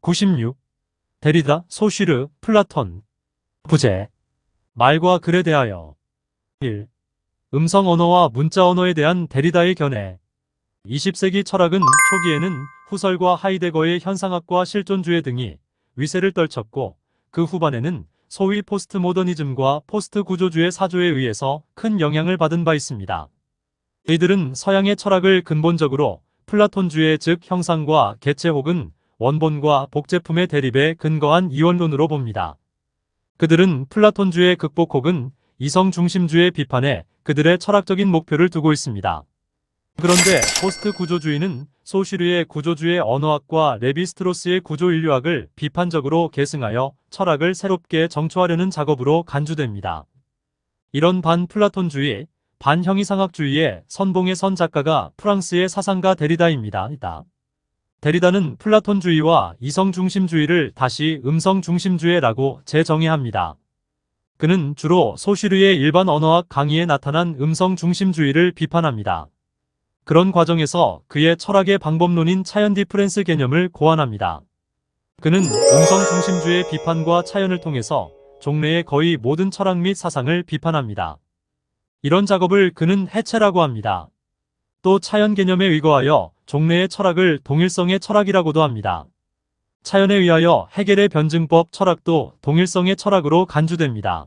96. 데리다, 소슈르, 플라톤. 부제. 말과 글에 대하여. 1. 음성 언어와 문자 언어에 대한 데리다의 견해. 20세기 철학은 초기에는 후설과 하이데거의 현상학과 실존주의 등이 위세를 떨쳤고, 그 후반에는 소위 포스트모더니즘과 포스트 구조주의 사조에 의해서 큰 영향을 받은 바 있습니다. 이들은 서양의 철학을 근본적으로 플라톤주의 즉 형상과 개체 혹은 원본과 복제품의 대립에 근거한 이원론으로 봅니다. 그들은 플라톤주의 극복 혹은 이성중심주의 비판에 그들의 철학적인 목표를 두고 있습니다. 그런데 포스트 구조주의는 소슈르의 구조주의 언어학과 레비스트로스의 구조인류학을 비판적으로 계승하여 철학을 새롭게 정초하려는 작업으로 간주됩니다. 이런 반플라톤주의, 반형이상학주의의 선봉에 선 작가가 프랑스의 사상가 데리다입니다. 데리다는 플라톤주의와 이성중심주의를 다시 음성중심주의라고 재정의합니다. 그는 주로 소슈르의 일반 언어학 강의에 나타난 음성중심주의를 비판합니다. 그런 과정에서 그의 철학의 방법론인 차연 디프렌스 개념을 고안합니다. 그는 음성중심주의 비판과 차연을 통해서 종래의 거의 모든 철학 및 사상을 비판합니다. 이런 작업을 그는 해체라고 합니다. 또 차연 개념에 의거하여 종래의 철학을 동일성의 철학이라고도 합니다. 차연에 의하여 헤겔의 변증법 철학도 동일성의 철학으로 간주됩니다.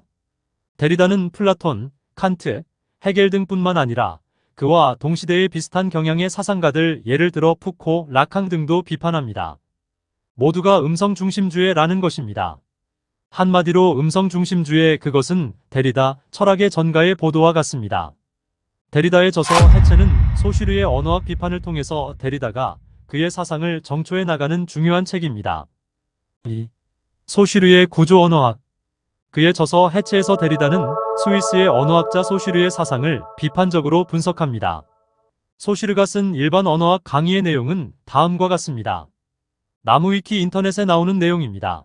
데리다는 플라톤, 칸트, 헤겔 등뿐만 아니라 그와 동시대의 비슷한 경향의 사상가들 예를 들어 푸코, 라캉 등도 비판합니다. 모두가 음성중심주의라는 것입니다. 한마디로 음성중심주의 그것은 데리다, 철학의 전가의 보도와 같습니다. 데리다의 저서 해체는 소슈르의 언어학 비판을 통해서 데리다가 그의 사상을 정초해 나가는 중요한 책입니다. 2. 소슈르의 구조 언어학. 그의 저서 해체에서 데리다는 스위스의 언어학자 소슈르의 사상을 비판적으로 분석합니다. 소슈르가 쓴 일반 언어학 강의의 내용은 다음과 같습니다. 나무위키 인터넷에 나오는 내용입니다.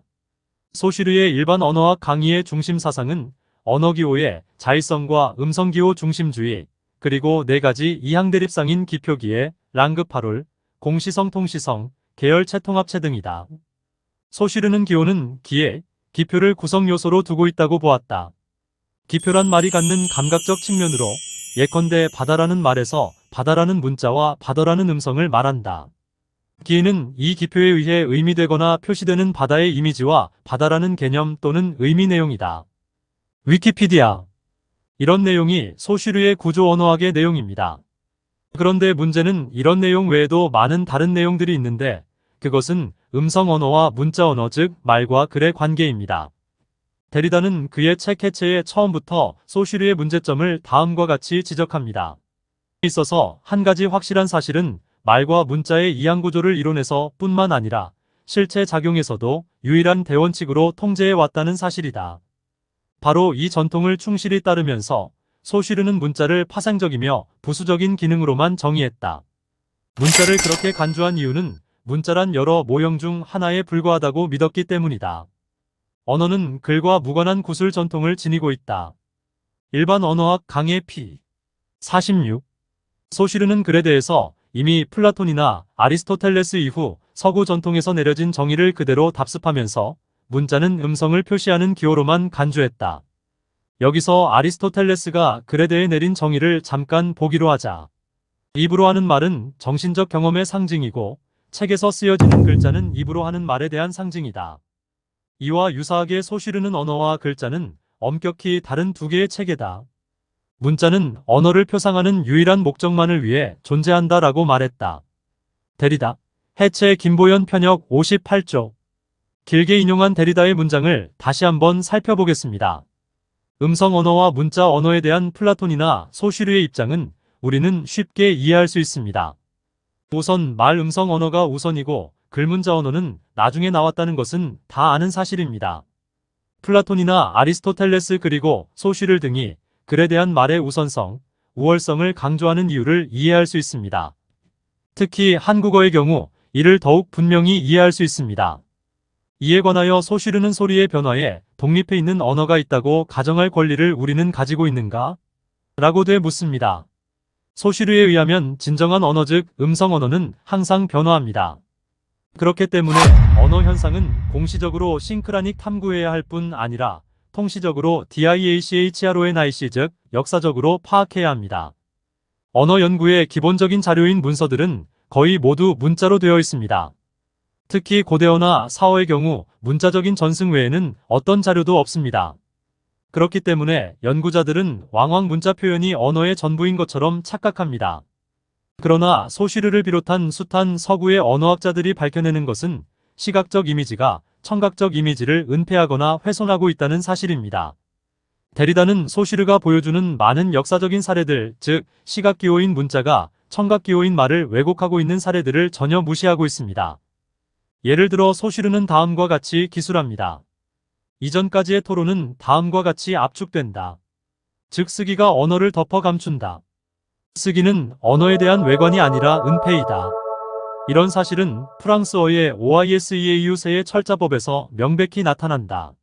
소슈르의 일반 언어학 강의의 중심 사상은 언어기호의 자의성과 음성기호 중심주의, 그리고 4가지 이항대립상인 기표기의 랑그파롤, 공시성 통시성, 계열체 통합체 등이다. 소슈르는 기호는 기의, 기표를 구성 요소로 두고 있다고 보았다. 기표란 말이 갖는 감각적 측면으로 예컨대 바다라는 말에서 바다라는 문자와 바다라는 음성을 말한다. 기는 이 기표에 의해 의미되거나 표시되는 바다의 이미지와 바다라는 개념 또는 의미 내용이다. 위키피디아. 이런 내용이 소슈르의 구조 언어학의 내용입니다. 그런데 문제는 이런 내용 외에도 많은 다른 내용들이 있는데 그것은 음성 언어와 문자 언어 즉 말과 글의 관계입니다. 데리다는 그의 책 해체의 처음부터 소슈르의 문제점을 다음과 같이 지적합니다. 있어서 한 가지 확실한 사실은 말과 문자의 이항구조를 이론에서 뿐만 아니라 실체 작용에서도 유일한 대원칙으로 통제해 왔다는 사실이다. 바로 이 전통을 충실히 따르면서 소슈르는 문자를 파생적이며 부수적인 기능으로만 정의했다. 문자를 그렇게 간주한 이유는 문자란 여러 모형 중 하나에 불과하다고 믿었기 때문이다. 언어는 글과 무관한 구술 전통을 지니고 있다. 일반 언어학 강의 P. 46. 소슈르는 글에 대해서 이미 플라톤이나 아리스토텔레스 이후 서구 전통에서 내려진 정의를 그대로 답습하면서 문자는 음성을 표시하는 기호로만 간주했다. 여기서 아리스토텔레스가 글에 대해 내린 정의를 잠깐 보기로 하자. 입으로 하는 말은 정신적 경험의 상징이고 책에서 쓰여지는 글자는 입으로 하는 말에 대한 상징이다. 이와 유사하게 소슈르는 언어와 글자는 엄격히 다른 두 개의 체계다. 문자는 언어를 표상하는 유일한 목적만을 위해 존재한다라고 말했다. 데리다. 해체 김보연 편역 58쪽. 길게 인용한 데리다의 문장을 다시 한번 살펴보겠습니다. 음성 언어와 문자 언어에 대한 플라톤이나 소슈르의 입장은 우리는 쉽게 이해할 수 있습니다. 우선 말 음성 언어가 우선이고 글문자 언어는 나중에 나왔다는 것은 다 아는 사실입니다. 플라톤이나 아리스토텔레스 그리고 소슈르 등이 글에 대한 말의 우선성, 우월성을 강조하는 이유를 이해할 수 있습니다. 특히 한국어의 경우 이를 더욱 분명히 이해할 수 있습니다. 이에 관하여 소슈르는 소리의 변화에 독립해 있는 언어가 있다고 가정할 권리를 우리는 가지고 있는가? 라고 되묻습니다. 소슈르에 의하면 진정한 언어 즉 음성 언어는 항상 변화합니다. 그렇기 때문에 언어 현상은 공시적으로 싱크라닉 탐구해야 할 뿐 아니라 통시적으로 DIACHRONIC 즉 역사적으로 파악해야 합니다. 언어 연구의 기본적인 자료인 문서들은 거의 모두 문자로 되어 있습니다. 특히 고대어나 사어의 경우 문자적인 전승 외에는 어떤 자료도 없습니다. 그렇기 때문에 연구자들은 왕왕 문자 표현이 언어의 전부인 것처럼 착각합니다. 그러나 소시르를 비롯한 숱한 서구의 언어학자들이 밝혀내는 것은 시각적 이미지가 청각적 이미지를 은폐하거나 훼손하고 있다는 사실입니다. 데리다는 소시르가 보여주는 많은 역사적인 사례들, 즉 시각기호인 문자가 청각기호인 말을 왜곡하고 있는 사례들을 전혀 무시하고 있습니다. 예를 들어 소시르는 다음과 같이 기술합니다. 이전까지의 토론은 다음과 같이 압축된다. 즉 쓰기가 언어를 덮어 감춘다. 쓰기는 언어에 대한 외관이 아니라 은폐이다. 이런 사실은 프랑스어의 OISEAU세의 철자법에서 명백히 나타난다.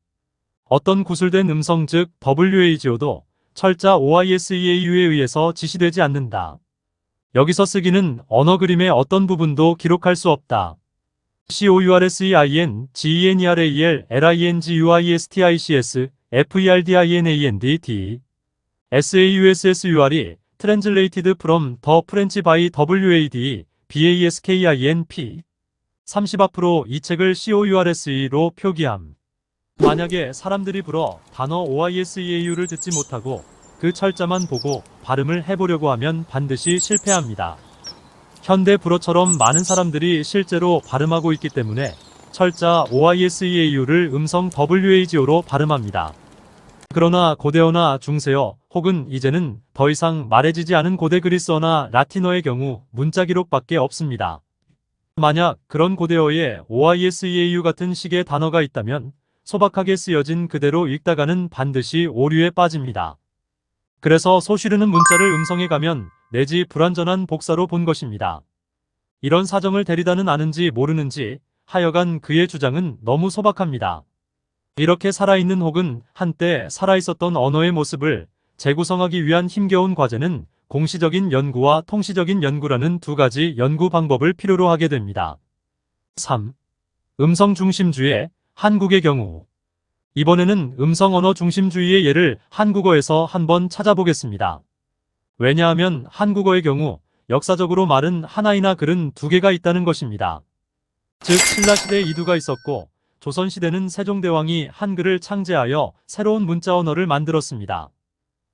어떤 구술된 음성 즉 WAGO도 철자 OISEAU에 의해서 지시되지 않는다. 여기서 쓰기는 언어 그림의 어떤 부분도 기록할 수 없다. COURSEIN, GENERAL, LINGUISTICS, FERDINAND, SAUSSUR이 Translated from the French by WAD, BASKINP. 30 앞으로 이 책을 COURSE로 표기함. 만약에 사람들이 불어 단어 OISEAU를 듣지 못하고 그 철자만 보고 발음을 해보려고 하면 반드시 실패합니다. 현대 불어처럼 많은 사람들이 실제로 발음하고 있기 때문에 철자 OISEAU를 음성 WAGO로 발음합니다. 그러나 고대어나 중세어 혹은 이제는 더 이상 말해지지 않은 고대 그리스어나 라틴어의 경우 문자 기록밖에 없습니다. 만약 그런 고대어에 OISEAU 같은 식의 단어가 있다면 소박하게 쓰여진 그대로 읽다가는 반드시 오류에 빠집니다. 그래서 소시르는 문자를 음성에 가면 내지 불완전한 복사로 본 것입니다. 이런 사정을 데리다는 아는지 모르는지 하여간 그의 주장은 너무 소박합니다. 이렇게 살아있는 혹은 한때 살아있었던 언어의 모습을 재구성하기 위한 힘겨운 과제는 공시적인 연구와 통시적인 연구라는 두 가지 연구 방법을 필요로 하게 됩니다. 3. 음성 중심주의, 한국의 경우. 이번에는 음성 언어 중심주의의 예를 한국어에서 한번 찾아보겠습니다. 왜냐하면 한국어의 경우 역사적으로 말은 하나이나 글은 두 개가 있다는 것입니다. 즉 신라시대에 이두가 있었고 조선시대는 세종대왕이 한글을 창제하여 새로운 문자 언어를 만들었습니다.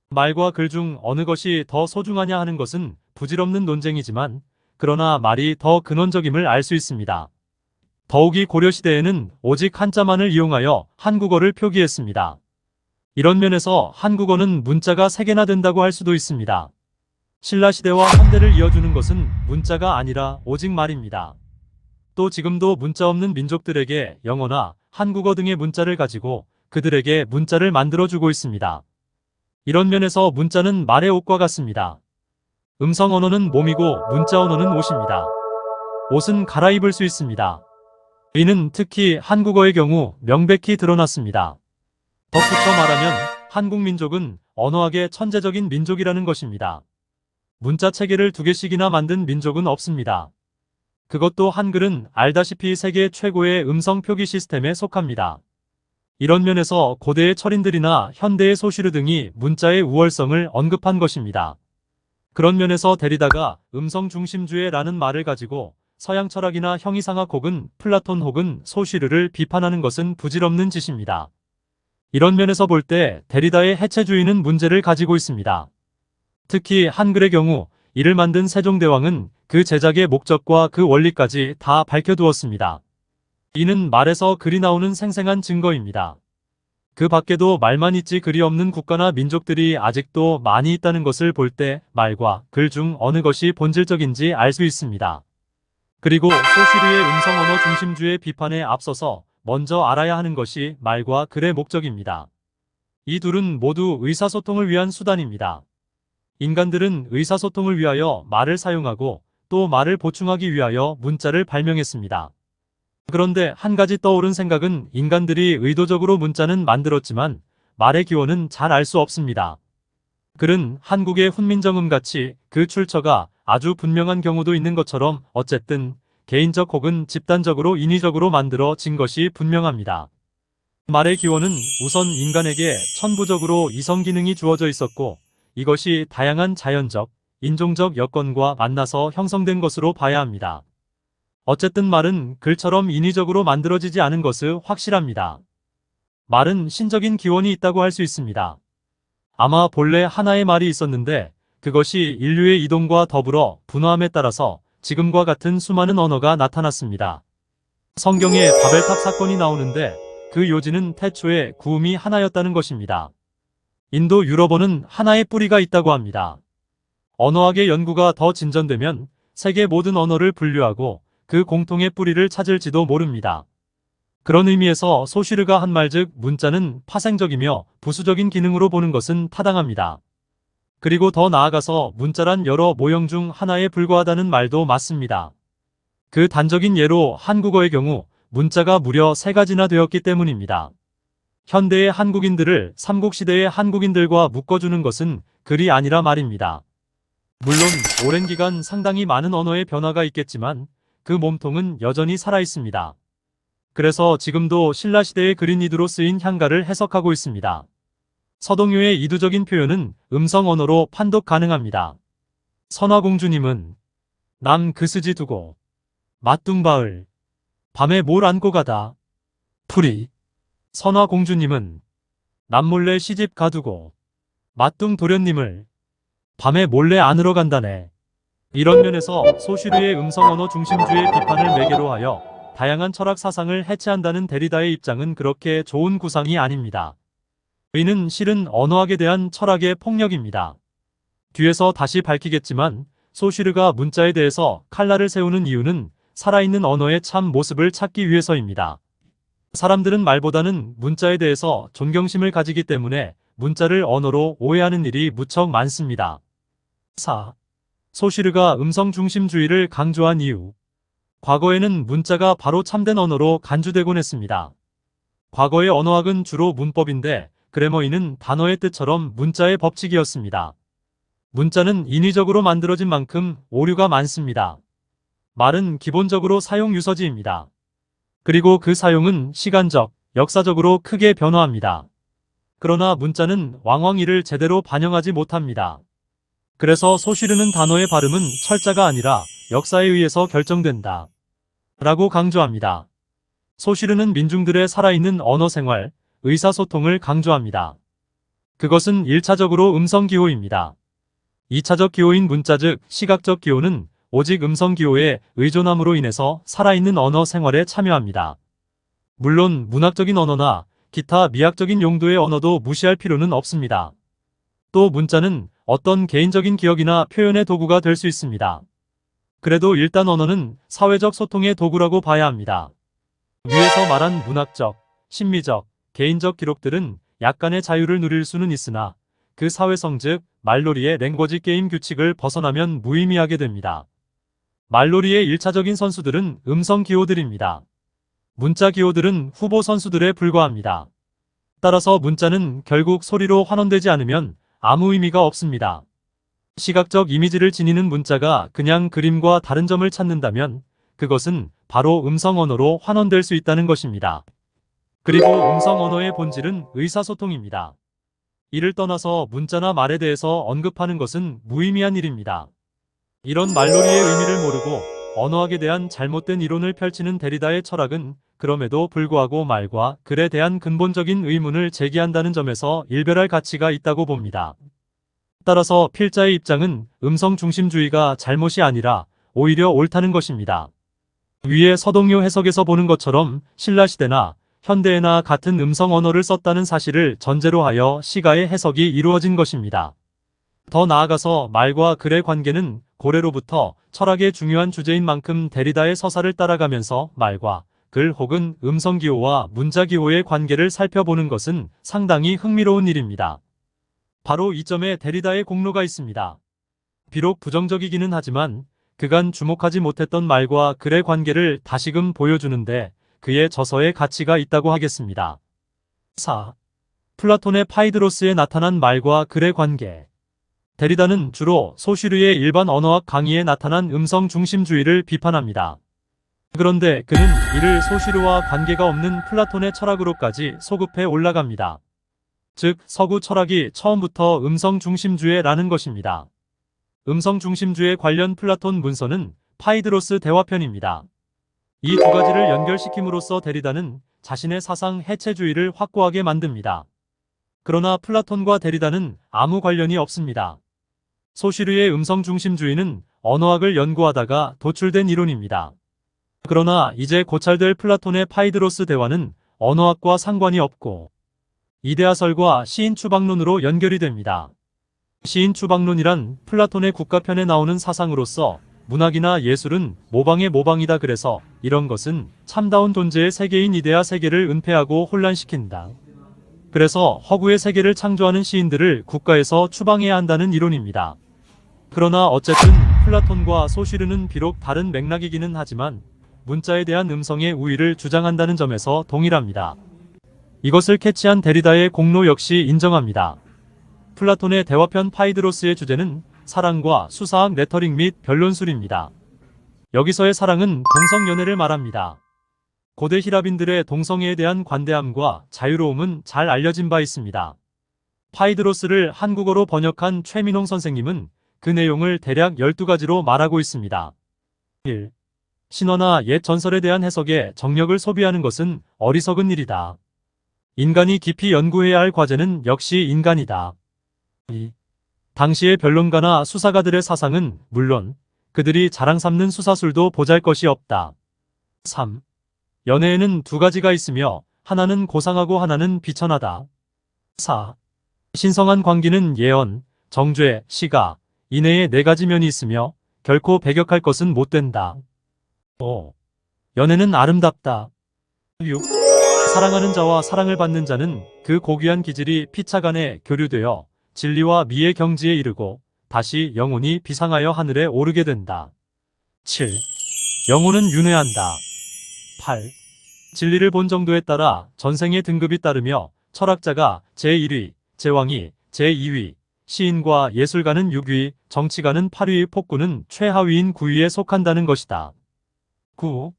말과 글 중 어느 것이 더 소중하냐 하는 것은 부질없는 논쟁이지만 그러나 말이 더 근원적임을 알 수 있습니다. 더욱이 고려시대에는 오직 한자만을 이용하여 한국어를 표기했습니다. 이런 면에서 한국어는 문자가 3개나 된다고 할 수도 있습니다. 신라시대와 현대를 이어주는 것은 문자가 아니라 오직 말입니다. 또 지금도 문자 없는 민족들에게 영어나 한국어 등의 문자를 가지고 그들에게 문자를 만들어주고 있습니다. 이런 면에서 문자는 말의 옷과 같습니다. 음성 언어는 몸이고 문자 언어는 옷입니다. 옷은 갈아입을 수 있습니다. 이는 특히 한국어의 경우 명백히 드러났습니다. 덧붙여 말하면 한국 민족은 언어학의 천재적인 민족이라는 것입니다. 문자 체계를 2개씩이나 만든 민족은 없습니다. 그것도 한글은 알다시피 세계 최고의 음성 표기 시스템에 속합니다. 이런 면에서 고대의 철인들이나 현대의 소시르 등이 문자의 우월성을 언급한 것입니다. 그런 면에서 데리다가 음성 중심주의라는 말을 가지고 서양 철학이나 형이상학 혹은 플라톤 혹은 소시르를 비판하는 것은 부질없는 짓입니다. 이런 면에서 볼 때 데리다의 해체주의는 문제를 가지고 있습니다. 특히 한글의 경우 이를 만든 세종대왕은 그 제작의 목적과 그 원리까지 다 밝혀두었습니다. 이는 말에서 글이 나오는 생생한 증거입니다. 그 밖에도 말만 있지 글이 없는 국가나 민족들이 아직도 많이 있다는 것을 볼 때 말과 글 중 어느 것이 본질적인지 알 수 있습니다. 그리고 소시르의 음성 언어 중심주의 비판에 앞서서 먼저 알아야 하는 것이 말과 글의 목적입니다. 이 둘은 모두 의사소통을 위한 수단입니다. 인간들은 의사소통을 위하여 말을 사용하고 또 말을 보충하기 위하여 문자를 발명했습니다. 그런데 한 가지 떠오른 생각은 인간들이 의도적으로 문자는 만들었지만 말의 기원은 잘 알 수 없습니다. 글은 한국의 훈민정음같이 그 출처가 아주 분명한 경우도 있는 것처럼 어쨌든 개인적 혹은 집단적으로 인위적으로 만들어진 것이 분명합니다. 말의 기원은 우선 인간에게 천부적으로 이성 기능이 주어져 있었고, 이것이 다양한 자연적, 인종적 여건과 만나서 형성된 것으로 봐야 합니다. 어쨌든 말은 글처럼 인위적으로 만들어지지 않은 것은 확실합니다. 말은 신적인 기원이 있다고 할 수 있습니다. 아마 본래 하나의 말이 있었는데 그것이 인류의 이동과 더불어 분화함에 따라서 지금과 같은 수많은 언어가 나타났습니다. 성경에 바벨탑 사건이 나오는데 그 요지는 태초에 구음이 하나였다는 것입니다. 인도 유럽어는 하나의 뿌리가 있다고 합니다. 언어학의 연구가 더 진전되면 세계 모든 언어를 분류하고 그 공통의 뿌리를 찾을지도 모릅니다. 그런 의미에서 소슈르가 한 말 즉 문자는 파생적이며 부수적인 기능으로 보는 것은 타당합니다. 그리고 더 나아가서 문자란 여러 모형 중 하나에 불과하다는 말도 맞습니다. 그 단적인 예로 한국어의 경우 문자가 무려 3가지나 되었기 때문입니다. 현대의 한국인들을 삼국시대의 한국인들과 묶어주는 것은 글이 아니라 말입니다. 물론 오랜 기간 상당히 많은 언어의 변화가 있겠지만 그 몸통은 여전히 살아있습니다. 그래서 지금도 신라시대의 그린이드로 쓰인 향가를 해석하고 있습니다. 서동요의 이두적인 표현은 음성 언어로 판독 가능합니다. 선화공주님은 남 그스지 두고 맞둥바을 밤에 뭘 안고 가다 풀이 선화공주님은 남몰래 시집 가두고 맞둥 도련님을 밤에 몰래 안으러 간다네. 이런 면에서 소슈르의 음성 언어 중심주의 비판을 매개로 하여 다양한 철학 사상을 해체한다는 데리다의 입장은 그렇게 좋은 구상이 아닙니다. 의는 실은 언어학에 대한 철학의 폭력입니다. 뒤에서 다시 밝히겠지만 소슈르가 문자에 대해서 칼날을 세우는 이유는 살아있는 언어의 참 모습을 찾기 위해서입니다. 사람들은 말보다는 문자에 대해서 존경심을 가지기 때문에 문자를 언어로 오해하는 일이 무척 많습니다. 4. 소슈르가 음성 중심주의를 강조한 이유. 과거에는 문자가 바로 참된 언어로 간주되곤 했습니다. 과거의 언어학은 주로 문법인데 그래머이는 단어의 뜻처럼 문자의 법칙이었습니다. 문자는 인위적으로 만들어진 만큼 오류가 많습니다. 말은 기본적으로 사용 유서지입니다. 그리고 그 사용은 시간적, 역사적으로 크게 변화합니다. 그러나 문자는 왕왕 이를 제대로 반영하지 못합니다. 그래서 소슈르는 단어의 발음은 철자가 아니라 역사에 의해서 결정된다 라고 강조합니다. 소슈르는 민중들의 살아있는 언어 생활, 의사소통을 강조합니다. 그것은 1차적으로 음성기호입니다. 2차적 기호인 문자 즉 시각적 기호는 오직 음성기호에 의존함으로 인해서 살아있는 언어 생활에 참여합니다. 물론 문학적인 언어나 기타 미학적인 용도의 언어도 무시할 필요는 없습니다. 또 문자는 어떤 개인적인 기억이나 표현의 도구가 될 수 있습니다. 그래도 일단 언어는 사회적 소통의 도구라고 봐야 합니다. 위에서 말한 문학적, 심미적, 개인적 기록들은 약간의 자유를 누릴 수는 있으나 그 사회성 즉 말놀이의 랭거지 게임 규칙을 벗어나면 무의미하게 됩니다. 말놀이의 1차적인 선수들은 음성 기호들입니다. 문자 기호들은 후보 선수들에 불과합니다. 따라서 문자는 결국 소리로 환원되지 않으면 아무 의미가 없습니다. 시각적 이미지를 지니는 문자가 그냥 그림과 다른 점을 찾는다면 그것은 바로 음성 언어로 환원될 수 있다는 것입니다. 그리고 음성 언어의 본질은 의사소통입니다. 이를 떠나서 문자나 말에 대해서 언급하는 것은 무의미한 일입니다. 이런 말놀이의 의미를 모르고 언어학에 대한 잘못된 이론을 펼치는 데리다의 철학은 그럼에도 불구하고 말과 글에 대한 근본적인 의문을 제기한다는 점에서 일별할 가치가 있다고 봅니다. 따라서 필자의 입장은 음성 중심주의가 잘못이 아니라 오히려 옳다는 것입니다. 위에 서동요 해석에서 보는 것처럼 신라시대나 현대에나 같은 음성 언어를 썼다는 사실을 전제로 하여 시가의 해석이 이루어진 것입니다. 더 나아가서 말과 글의 관계는 고래로부터 철학의 중요한 주제인 만큼 데리다의 서사를 따라가면서 말과 글 혹은 음성기호와 문자기호의 관계를 살펴보는 것은 상당히 흥미로운 일입니다. 바로 이 점에 데리다의 공로가 있습니다. 비록 부정적이기는 하지만 그간 주목하지 못했던 말과 글의 관계를 다시금 보여주는데 그의 저서에 가치가 있다고 하겠습니다. 4. 플라톤의 파이드로스에 나타난 말과 글의 관계. 데리다는 주로 소슈르의 일반 언어학 강의에 나타난 음성 중심주의를 비판합니다. 그런데 그는 이를 소시르와 관계가 없는 플라톤의 철학으로까지 소급해 올라갑니다. 즉, 서구 철학이 처음부터 음성 중심주의라는 것입니다. 음성 중심주의 관련 플라톤 문서는 파이드로스 대화편입니다. 이 두 가지를 연결시킴으로써 데리다는 자신의 사상 해체주의를 확고하게 만듭니다. 그러나 플라톤과 데리다는 아무 관련이 없습니다. 소시르의 음성 중심주의는 언어학을 연구하다가 도출된 이론입니다. 그러나 이제 고찰될 플라톤의 파이드로스 대화는 언어학과 상관이 없고 이데아설과 시인 추방론으로 연결이 됩니다. 시인 추방론이란 플라톤의 국가편에 나오는 사상으로서 문학이나 예술은 모방의 모방이다. 그래서 이런 것은 참다운 존재의 세계인 이데아 세계를 은폐하고 혼란시킨다. 그래서 허구의 세계를 창조하는 시인들을 국가에서 추방해야 한다는 이론입니다. 그러나 어쨌든 플라톤과 소시르는 비록 다른 맥락이기는 하지만 문자에 대한 음성의 우위를 주장한다는 점에서 동일합니다. 이것을 캐치한 데리다의 공로 역시 인정합니다. 플라톤의 대화편 파이드로스의 주제는 사랑과 수사학 레터링 및 변론술입니다. 여기서의 사랑은 동성연애를 말합니다. 고대 히라빈들의 동성애에 대한 관대함과 자유로움은 잘 알려진 바 있습니다. 파이드로스를 한국어로 번역한 최민홍 선생님은 그 내용을 대략 12가지로 말하고 있습니다. 1. 신화나 옛 전설에 대한 해석에 정력을 소비하는 것은 어리석은 일이다. 인간이 깊이 연구해야 할 과제는 역시 인간이다. 2. 당시의 변론가나 수사가들의 사상은 물론 그들이 자랑 삼는 수사술도 보잘것이 없다. 3. 연애에는 두 가지가 있으며 하나는 고상하고 하나는 비천하다. 4. 신성한 광기는 예언, 정죄, 시가, 이내에 네 가지 면이 있으며 결코 배격할 것은 못 된다. 5. 연애는 아름답다. 6. 사랑하는 자와 사랑을 받는 자는 그 고귀한 기질이 피차 간에 교류되어 진리와 미의 경지에 이르고 다시 영혼이 비상하여 하늘에 오르게 된다. 7. 영혼은 윤회한다. 8. 진리를 본 정도에 따라 전생의 등급이 따르며 철학자가 제1위, 제왕이 제2위, 시인과 예술가는 6위, 정치가는 8위, 폭군은 최하위인 9위에 속한다는 것이다. 9.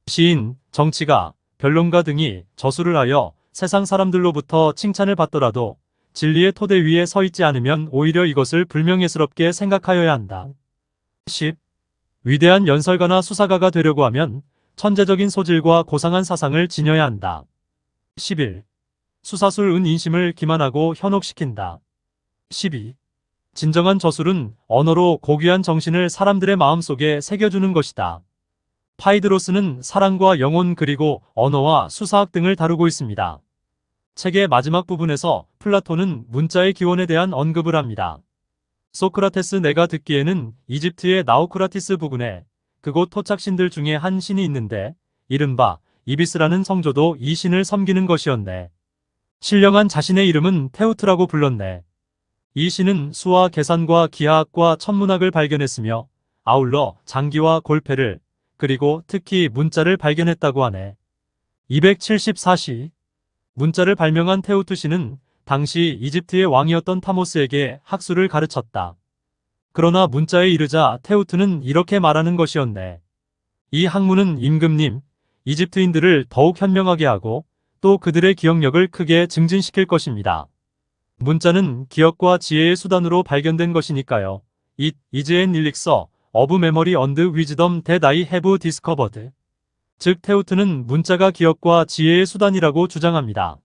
시인, 정치가, 변론가 등이 저술을 하여 세상 사람들로부터 칭찬을 받더라도 진리의 토대 위에 서 있지 않으면 오히려 이것을 불명예스럽게 생각하여야 한다. 10. 위대한 연설가나 수사가가 되려고 하면 천재적인 소질과 고상한 사상을 지녀야 한다. 11. 수사술 인심을 기만하고 현혹시킨다. 12. 진정한 저술은 언어로 고귀한 정신을 사람들의 마음속에 새겨주는 것이다. 파이드로스는 사랑과 영혼 그리고 언어와 수사학 등을 다루고 있습니다. 책의 마지막 부분에서 플라톤은 문자의 기원에 대한 언급을 합니다. 소크라테스 내가 듣기에는 이집트의 나우크라티스 부근에 그곳 토착신들 중에 한 신이 있는데 이른바 이비스라는 성조도 이 신을 섬기는 것이었네. 신령한 자신의 이름은 테우트라고 불렀네. 이 신은 수와 계산과 기하학과 천문학을 발견했으며 아울러 장기와 골패를 그리고 특히 문자를 발견했다고 하네. 274시 문자를 발명한 테우트 씨는 당시 이집트의 왕이었던 타모스에게 학술을 가르쳤다. 그러나 문자에 이르자 테우트는 이렇게 말하는 것이었네. 이 학문은 임금님, 이집트인들을 더욱 현명하게 하고 또 그들의 기억력을 크게 증진시킬 것입니다. 문자는 기억과 지혜의 수단으로 발견된 것이니까요. It is an elixir of memory and wisdom that I have discovered. 즉 테우트는 문자가 기억과 지혜의 수단이라고 주장합니다.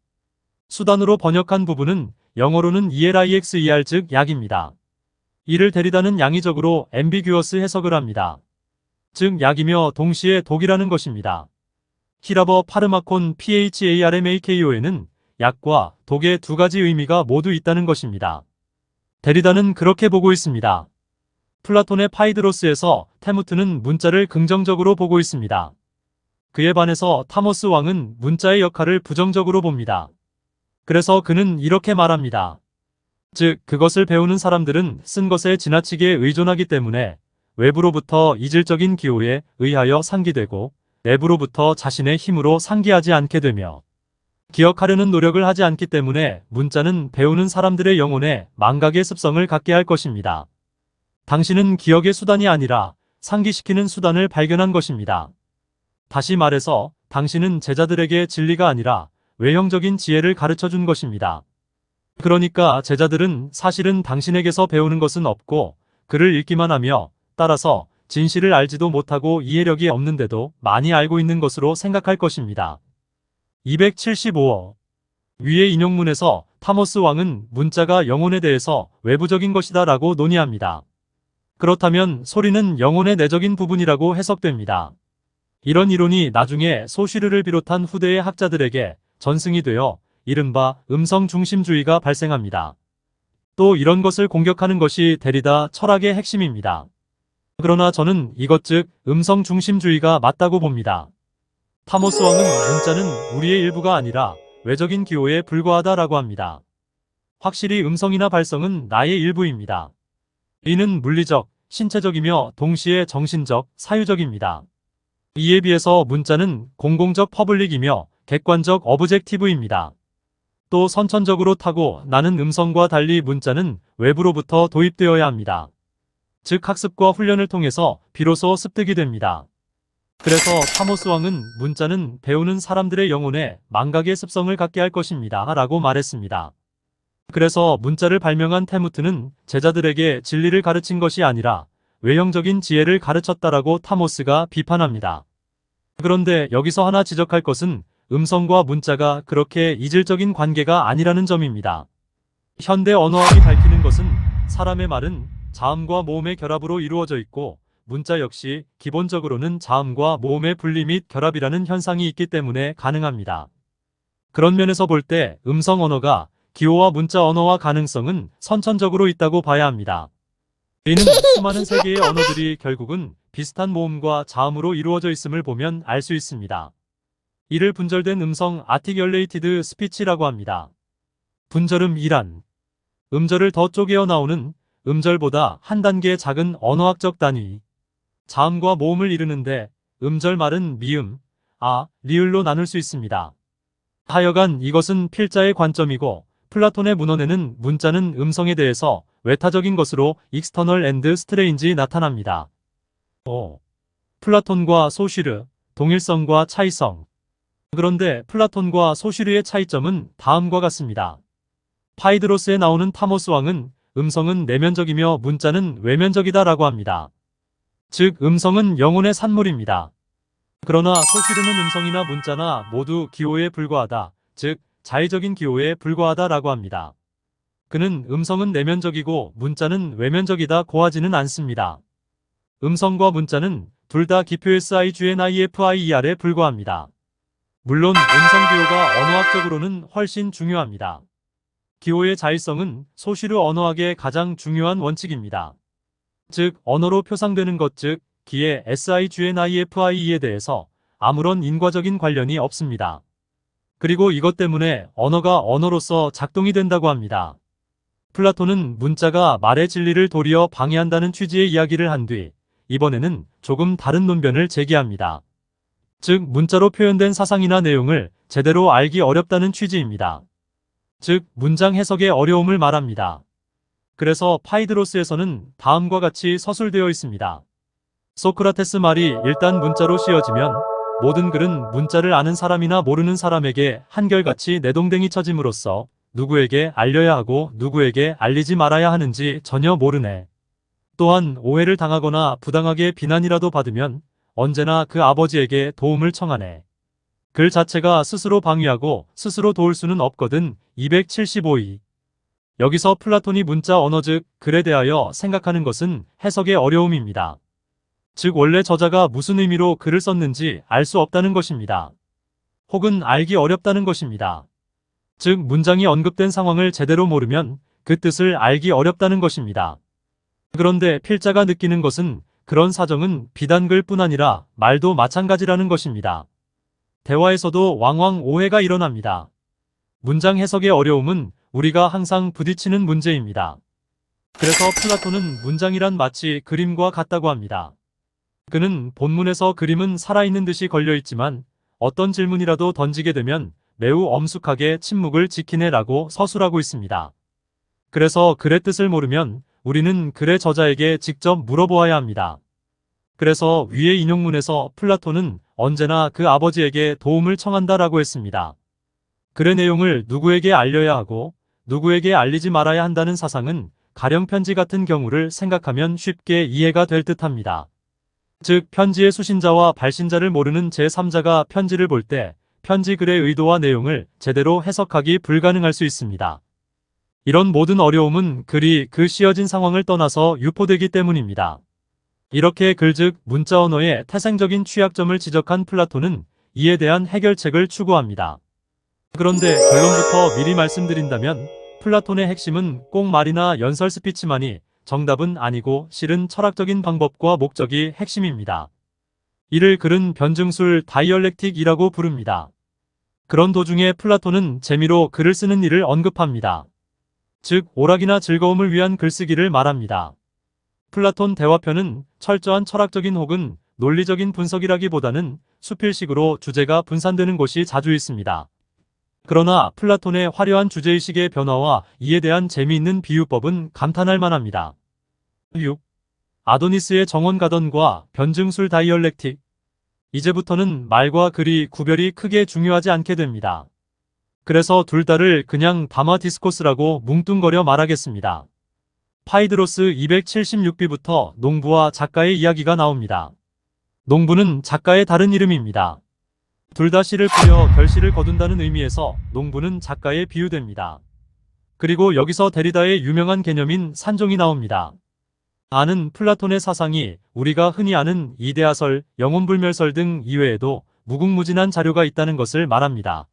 수단으로 번역한 부분은 영어로는 ELIXER 즉 약입니다. 이를 데리다는 양의적으로 ambiguous 해석을 합니다. 즉 약이며 동시에 독이라는 것입니다. 히라버 파르마콘 PHARMAKO에는 약과 독의 두 가지 의미가 모두 있다는 것입니다. 데리다는 그렇게 보고 있습니다. 플라톤의 파이드로스에서 테무트는 문자를 긍정적으로 보고 있습니다. 그에 반해서 타모스 왕은 문자의 역할을 부정적으로 봅니다. 그래서 그는 이렇게 말합니다. 즉, 그것을 배우는 사람들은 쓴 것에 지나치게 의존하기 때문에 외부로부터 이질적인 기호에 의하여 상기되고 내부로부터 자신의 힘으로 상기하지 않게 되며 기억하려는 노력을 하지 않기 때문에 문자는 배우는 사람들의 영혼에 망각의 습성을 갖게 할 것입니다. 당신은 기억의 수단이 아니라 상기시키는 수단을 발견한 것입니다. 다시 말해서 당신은 제자들에게 진리가 아니라 외형적인 지혜를 가르쳐 준 것입니다. 그러니까 제자들은 사실은 당신에게서 배우는 것은 없고 글을 읽기만 하며 따라서 진실을 알지도 못하고 이해력이 없는데도 많이 알고 있는 것으로 생각할 것입니다. 275호 위의 인용문에서 타모스 왕은 문자가 영혼에 대해서 외부적인 것이다 라고 논의합니다. 그렇다면 소리는 영혼의 내적인 부분이라고 해석됩니다. 이런 이론이 나중에 소슈르를 비롯한 후대의 학자들에게 전승이 되어 이른바 음성 중심주의가 발생합니다. 또 이런 것을 공격하는 것이 데리다 철학의 핵심입니다. 그러나 저는 이것 즉 음성 중심주의가 맞다고 봅니다. 타모스 왕은 문자는 우리의 일부가 아니라 외적인 기호에 불과하다라고 합니다. 확실히 음성이나 발성은 나의 일부입니다. 이는 물리적, 신체적이며 동시에 정신적, 사유적입니다. 이에 비해서 문자는 공공적 퍼블릭이며 객관적 어브젝티브입니다. 또 선천적으로 타고 나는 음성과 달리 문자는 외부로부터 도입되어야 합니다. 즉 학습과 훈련을 통해서 비로소 습득이 됩니다. 그래서 타모스 왕은 문자는 배우는 사람들의 영혼에 망각의 습성을 갖게 할 것입니다 라고 말했습니다. 그래서 문자를 발명한 테무트는 제자들에게 진리를 가르친 것이 아니라 외형적인 지혜를 가르쳤다라고 타모스가 비판합니다. 그런데 여기서 하나 지적할 것은 음성과 문자가 그렇게 이질적인 관계가 아니라는 점입니다. 현대 언어학이 밝히는 것은 사람의 말은 자음과 모음의 결합으로 이루어져 있고 문자 역시 기본적으로는 자음과 모음의 분리 및 결합이라는 현상이 있기 때문에 가능합니다. 그런 면에서 볼 때 음성 언어가 기호와 문자 언어와 가능성은 선천적으로 있다고 봐야 합니다. 이는 수많은 세계의 언어들이 결국은 비슷한 모음과 자음으로 이루어져 있음을 보면 알 수 있습니다. 이를 분절된 음성 아티큘레이티드 스피치라고 합니다. 분절음이란 음절을 더 쪼개어 나오는 음절보다 한 단계 작은 언어학적 단위. 자음과 모음을 이루는데 음절말은 미음, 아, 리을로 나눌 수 있습니다. 하여간 이것은 필자의 관점이고 플라톤의 문헌에는 문자는 음성에 대해서 외타적인 것으로 external and strange 나타납니다. 5. 플라톤과 소슈르, 동일성과 차이성. 그런데 플라톤과 소슈르의 차이점은 다음과 같습니다. 파이드로스에 나오는 타모스 왕은 음성은 내면적이며 문자는 외면적이다 라고 합니다. 즉 음성은 영혼의 산물입니다. 그러나 소슈르는 음성이나 문자나 모두 기호에 불과하다, 즉 자의적인 기호에 불과하다 라고 합니다. 그는 음성은 내면적이고 문자는 외면적이다 고하지는 않습니다. 음성과 문자는 둘 다 기표 SIGNIFIER에 불과합니다. 물론 음성 기호가 언어학적으로는 훨씬 중요합니다. 기호의 자의성은 소슈르 언어학의 가장 중요한 원칙입니다. 즉 언어로 표상되는 것 즉 기의 SIGNIFIE에 대해서 아무런 인과적인 관련이 없습니다. 그리고 이것 때문에 언어가 언어로서 작동이 된다고 합니다. 플라톤은 문자가 말의 진리를 도리어 방해한다는 취지의 이야기를 한 뒤 이번에는 조금 다른 논변을 제기합니다. 즉 문자로 표현된 사상이나 내용을 제대로 알기 어렵다는 취지입니다. 즉 문장 해석의 어려움을 말합니다. 그래서 파이드로스에서는 다음과 같이 서술되어 있습니다. 소크라테스 말이 일단 문자로 씌어지면 모든 글은 문자를 아는 사람이나 모르는 사람에게 한결같이 내동댕이 쳐짐으로써 누구에게 알려야 하고 누구에게 알리지 말아야 하는지 전혀 모르네. 또한 오해를 당하거나 부당하게 비난이라도 받으면 언제나 그 아버지에게 도움을 청하네. 글 자체가 스스로 방위하고 스스로 도울 수는 없거든. 275위. 여기서 플라톤이 문자 언어 즉 글에 대하여 생각하는 것은 해석의 어려움입니다. 즉 원래 저자가 무슨 의미로 글을 썼는지 알 수 없다는 것입니다. 혹은 알기 어렵다는 것입니다. 즉 문장이 언급된 상황을 제대로 모르면 그 뜻을 알기 어렵다는 것입니다. 그런데 필자가 느끼는 것은 그런 사정은 비단 글뿐 아니라 말도 마찬가지라는 것입니다. 대화에서도 왕왕 오해가 일어납니다. 문장 해석의 어려움은 우리가 항상 부딪히는 문제입니다. 그래서 플라톤은 문장이란 마치 그림과 같다고 합니다. 그는 본문에서 그림은 살아있는 듯이 걸려있지만 어떤 질문이라도 던지게 되면 매우 엄숙하게 침묵을 지키네 라고 서술하고 있습니다. 그래서 글의 뜻을 모르면 우리는 글의 저자에게 직접 물어보아야 합니다. 그래서 위의 인용문에서 플라톤은 언제나 그 아버지에게 도움을 청한다라고 했습니다. 글의 내용을 누구에게 알려야 하고 누구에게 알리지 말아야 한다는 사상은 가령 편지 같은 경우를 생각하면 쉽게 이해가 될 듯합니다. 즉 편지의 수신자와 발신자를 모르는 제3자가 편지를 볼 때 편지 글의 의도와 내용을 제대로 해석하기 불가능할 수 있습니다. 이런 모든 어려움은 글이 그 씌어진 상황을 떠나서 유포되기 때문입니다. 이렇게 글 즉 문자 언어의 태생적인 취약점을 지적한 플라톤은 이에 대한 해결책을 추구합니다. 그런데 결론부터 미리 말씀드린다면 플라톤의 핵심은 꼭 말이나 연설 스피치만이 정답은 아니고 실은 철학적인 방법과 목적이 핵심입니다. 이를 글은 변증술 다이얼렉틱이라고 부릅니다. 그런 도중에 플라톤은 재미로 글을 쓰는 일을 언급합니다. 즉 오락이나 즐거움을 위한 글쓰기를 말합니다. 플라톤 대화편은 철저한 철학적인 혹은 논리적인 분석이라기보다는 수필식으로 주제가 분산되는 곳이 자주 있습니다. 그러나 플라톤의 화려한 주제의식의 변화와 이에 대한 재미있는 비유법은 감탄할 만합니다. 6. 아도니스의 정원가던과 변증술 다이얼렉틱. 이제부터는 말과 글이 구별이 크게 중요하지 않게 됩니다. 그래서 둘 다를 그냥 담화 디스코스라고 뭉뚱거려 말하겠습니다. 파이드로스 276비부터 농부와 작가의 이야기가 나옵니다. 농부는 작가의 다른 이름입니다. 둘 다 씨를 뿌려 결실을 거둔다는 의미에서 농부는 작가에 비유됩니다. 그리고 여기서 데리다의 유명한 개념인 산종이 나옵니다. 아는 플라톤의 사상이 우리가 흔히 아는 이데아설, 영혼불멸설 등 이외에도 무궁무진한 자료가 있다는 것을 말합니다.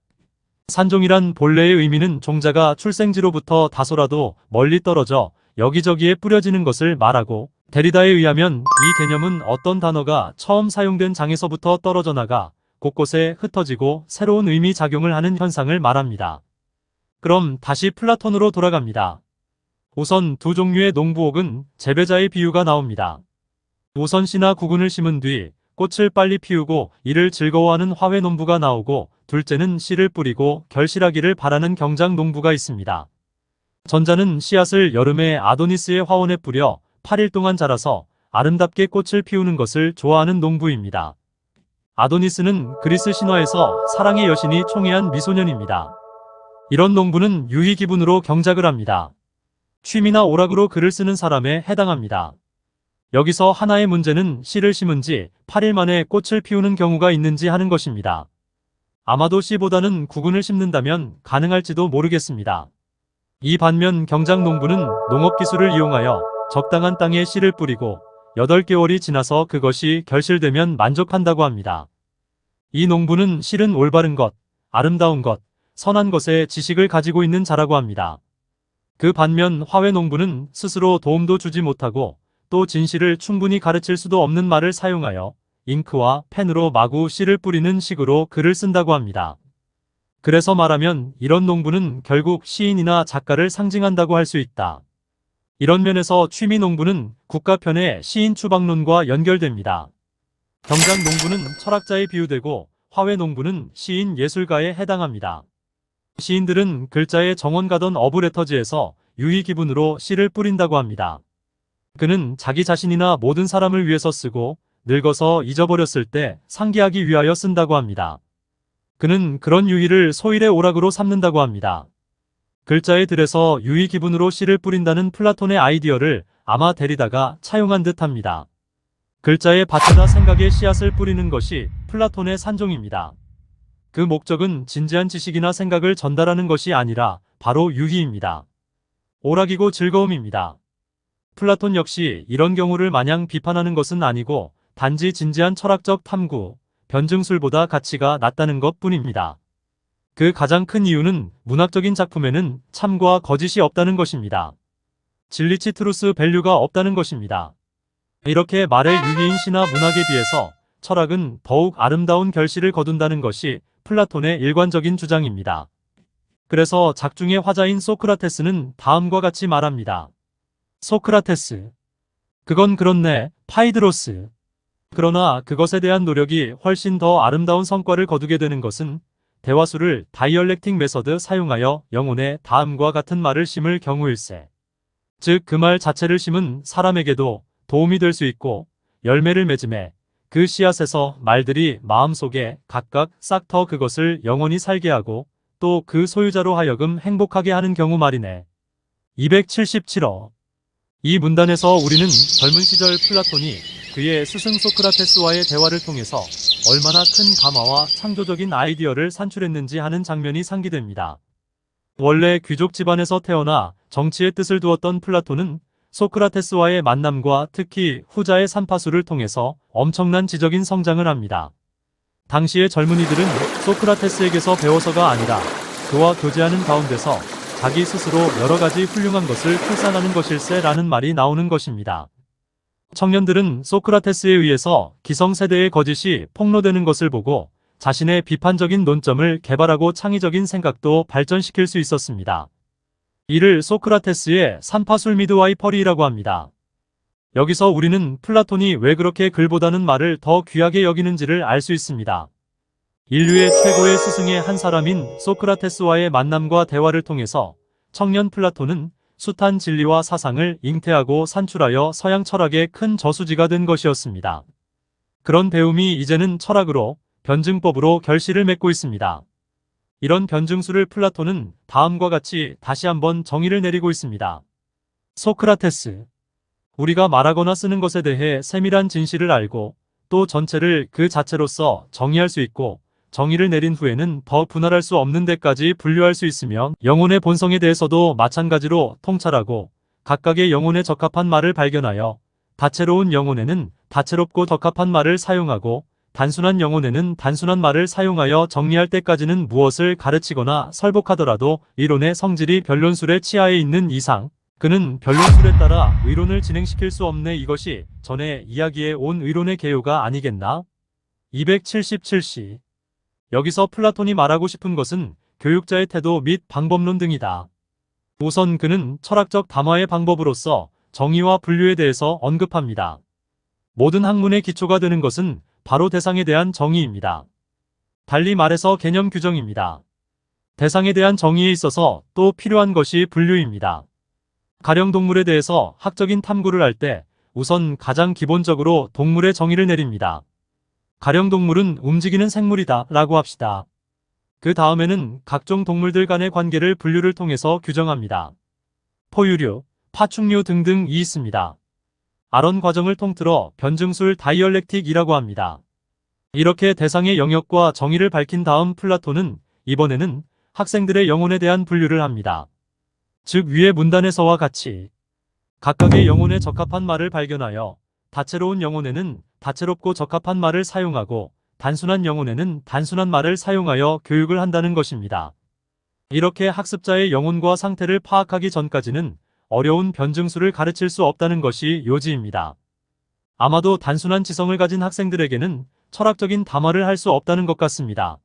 산종이란 본래의 의미는 종자가 출생지로부터 다소라도 멀리 떨어져 여기저기에 뿌려지는 것을 말하고 데리다에 의하면 이 개념은 어떤 단어가 처음 사용된 장에서부터 떨어져 나가 곳곳에 흩어지고 새로운 의미 작용을 하는 현상을 말합니다. 그럼 다시 플라톤으로 돌아갑니다. 우선 두 종류의 농부 혹은 재배자의 비유가 나옵니다. 우선 씨나 구근을 심은 뒤 꽃을 빨리 피우고 이를 즐거워하는 화훼 농부가 나오고 둘째는 씨를 뿌리고 결실하기를 바라는 경장 농부가 있습니다. 전자는 씨앗을 여름에 아도니스의 화원에 뿌려 8일 동안 자라서 아름답게 꽃을 피우는 것을 좋아하는 농부입니다. 아도니스는 그리스 신화에서 사랑의 여신이 총애한 미소년입니다. 이런 농부는 유희 기분으로 경작을 합니다. 취미나 오락으로 글을 쓰는 사람에 해당합니다. 여기서 하나의 문제는 씨를 심은 지 8일 만에 꽃을 피우는 경우가 있는지 하는 것입니다. 아마도 씨보다는 구근을 심는다면 가능할지도 모르겠습니다. 이 반면 경작 농부는 농업기술을 이용하여 적당한 땅에 씨를 뿌리고 8개월이 지나서 그것이 결실되면 만족한다고 합니다. 이 농부는 실은 올바른 것, 아름다운 것, 선한 것에 지식을 가지고 있는 자라고 합니다. 그 반면 화훼 농부는 스스로 도움도 주지 못하고 또 진실을 충분히 가르칠 수도 없는 말을 사용하여 잉크와 펜으로 마구 씨를 뿌리는 식으로 글을 쓴다고 합니다. 그래서 말하면 이런 농부는 결국 시인이나 작가를 상징한다고 할 수 있다. 이런 면에서 취미 농부는 국가편의 시인 추방론과 연결됩니다. 경작 농부는 철학자에 비유되고 화훼 농부는 시인 예술가에 해당합니다. 시인들은 글자의 정원 가던 어브레터지에서 유희 기분으로 씨를 뿌린다고 합니다. 그는 자기 자신이나 모든 사람을 위해서 쓰고 늙어서 잊어버렸을 때 상기하기 위하여 쓴다고 합니다. 그는 그런 유희를 소일의 오락으로 삼는다고 합니다. 글자의 들에서 유희 기분으로 씨를 뿌린다는 플라톤의 아이디어를 아마 데리다가 차용한 듯합니다. 글자의 밭에다 생각의 씨앗을 뿌리는 것이 플라톤의 산종입니다. 그 목적은 진지한 지식이나 생각을 전달하는 것이 아니라 바로 유희입니다. 오락이고 즐거움입니다. 플라톤 역시 이런 경우를 마냥 비판하는 것은 아니고 단지 진지한 철학적 탐구, 변증술보다 가치가 낮다는 것 뿐입니다. 그 가장 큰 이유는 문학적인 작품에는 참과 거짓이 없다는 것입니다. 진리치 트루스 밸류가 없다는 것입니다. 이렇게 말의 유희인 시나 문학에 비해서 철학은 더욱 아름다운 결실을 거둔다는 것이 플라톤의 일관적인 주장입니다. 그래서 작중의 화자인 소크라테스는 다음과 같이 말합니다. 소크라테스. 그건 그렇네, 파이드로스. 그러나 그것에 대한 노력이 훨씬 더 아름다운 성과를 거두게 되는 것은 대화술을 다이얼렉틱 메서드 사용하여 영혼에 다음과 같은 말을 심을 경우일세. 즉 그 말 자체를 심은 사람에게도 도움이 될 수 있고 열매를 맺음에 그 씨앗에서 말들이 마음속에 각각 싹터 그것을 영원히 살게 하고 또 그 소유자로 하여금 행복하게 하는 경우 말이네. 277어. 이 문단에서 우리는 젊은 시절 플라톤이 그의 스승 소크라테스와의 대화를 통해서 얼마나 큰 감화와 창조적인 아이디어를 산출했는지 하는 장면이 상기됩니다. 원래 귀족 집안에서 태어나 정치의 뜻을 두었던 플라톤은 소크라테스와의 만남과 특히 후자의 산파수를 통해서 엄청난 지적인 성장을 합니다. 당시의 젊은이들은 소크라테스에게서 배워서가 아니라 그와 교제하는 가운데서 자기 스스로 여러 가지 훌륭한 것을 풀산하는 것일세라는 말이 나오는 것입니다. 청년들은 소크라테스에 의해서 기성세대의 거짓이 폭로되는 것을 보고 자신의 비판적인 논점을 개발하고 창의적인 생각도 발전시킬 수 있었습니다. 이를 소크라테스의 산파술미드와이퍼리라고 합니다. 여기서 우리는 플라톤이 왜 그렇게 글보다는 말을 더 귀하게 여기는지를 알 수 있습니다. 인류의 최고의 스승의 한 사람인 소크라테스와의 만남과 대화를 통해서 청년 플라톤은 숱한 진리와 사상을 잉태하고 산출하여 서양 철학의 큰 저수지가 된 것이었습니다. 그런 배움이 이제는 철학으로, 변증법으로 결실을 맺고 있습니다. 이런 변증수를 플라톤은 다음과 같이 다시 한번 정의를 내리고 있습니다. 소크라테스. 우리가 말하거나 쓰는 것에 대해 세밀한 진실을 알고 또 전체를 그 자체로서 정의할 수 있고 정의를 내린 후에는 더 분할할 수 없는 데까지 분류할 수 있으며 영혼의 본성에 대해서도 마찬가지로 통찰하고 각각의 영혼에 적합한 말을 발견하여 다채로운 영혼에는 다채롭고 적합한 말을 사용하고 단순한 영혼에는 단순한 말을 사용하여 정리할 때까지는 무엇을 가르치거나 설복하더라도 이론의 성질이 변론술의 치하에 있는 이상 그는 변론술에 따라 의론을 진행시킬 수 없네. 이것이 전에 이야기해 온 의론의 개요가 아니겠나? 277시. 여기서 플라톤이 말하고 싶은 것은 교육자의 태도 및 방법론 등이다. 우선 그는 철학적 담화의 방법으로서 정의와 분류에 대해서 언급합니다. 모든 학문의 기초가 되는 것은 바로 대상에 대한 정의입니다. 달리 말해서 개념 규정입니다. 대상에 대한 정의에 있어서 또 필요한 것이 분류입니다. 가령 동물에 대해서 학적인 탐구를 할 때 우선 가장 기본적으로 동물의 정의를 내립니다. 가령 동물은 움직이는 생물이다 라고 합시다. 그 다음에는 각종 동물들 간의 관계를 분류를 통해서 규정합니다. 포유류, 파충류 등등이 있습니다. 아런 과정을 통틀어 변증술 다이얼렉틱이라고 합니다. 이렇게 대상의 영역과 정의를 밝힌 다음 플라톤은 이번에는 학생들의 영혼에 대한 분류를 합니다. 즉 위의 문단에서와 같이 각각의 영혼에 적합한 말을 발견하여 다채로운 영혼에는 다채롭고 적합한 말을 사용하고 단순한 영혼에는 단순한 말을 사용하여 교육을 한다는 것입니다. 이렇게 학습자의 영혼과 상태를 파악하기 전까지는 어려운 변증술을 가르칠 수 없다는 것이 요지입니다. 아마도 단순한 지성을 가진 학생들에게는 철학적인 담화를 할 수 없다는 것 같습니다.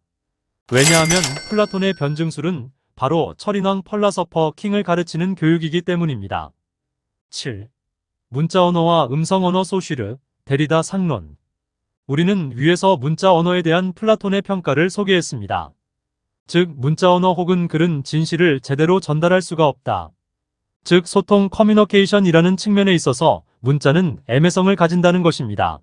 왜냐하면 플라톤의 변증술은 바로 철인왕 펄라서퍼 킹을 가르치는 교육이기 때문입니다. 7. 문자 언어와 음성 언어 소쉬르, 데리다 상론. 우리는 위에서 문자 언어에 대한 플라톤의 평가를 소개했습니다. 즉 문자 언어 혹은 글은 진실을 제대로 전달할 수가 없다. 즉 소통 커뮤니케이션이라는 측면에 있어서 문자는 애매성을 가진다는 것입니다.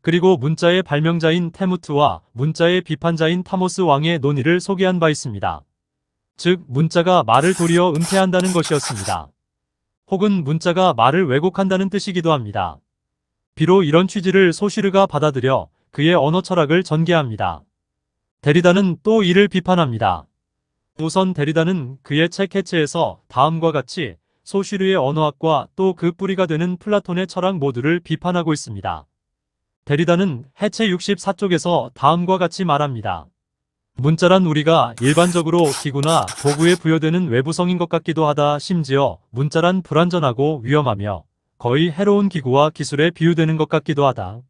그리고 문자의 발명자인 테무트와 문자의 비판자인 타모스 왕의 논의를 소개한 바 있습니다. 즉 문자가 말을 도리어 은폐한다는 것이었습니다. 혹은 문자가 말을 왜곡한다는 뜻이기도 합니다. 비록 이런 취지를 소쉬르가 받아들여 그의 언어 철학을 전개합니다. 데리다는 또 이를 비판합니다. 우선 데리다는 그의 책 해체에서 다음과 같이 소쉬르의 언어학과 또 그 뿌리가 되는 플라톤의 철학 모두를 비판하고 있습니다. 데리다는 해체 64쪽에서 다음과 같이 말합니다. 문자란 우리가 일반적으로 기구나 도구에 부여되는 외부성인 것 같기도 하다. 심지어 문자란 불완전하고 위험하며 거의 해로운 기구와 기술에 비유되는 것 같기도 하다.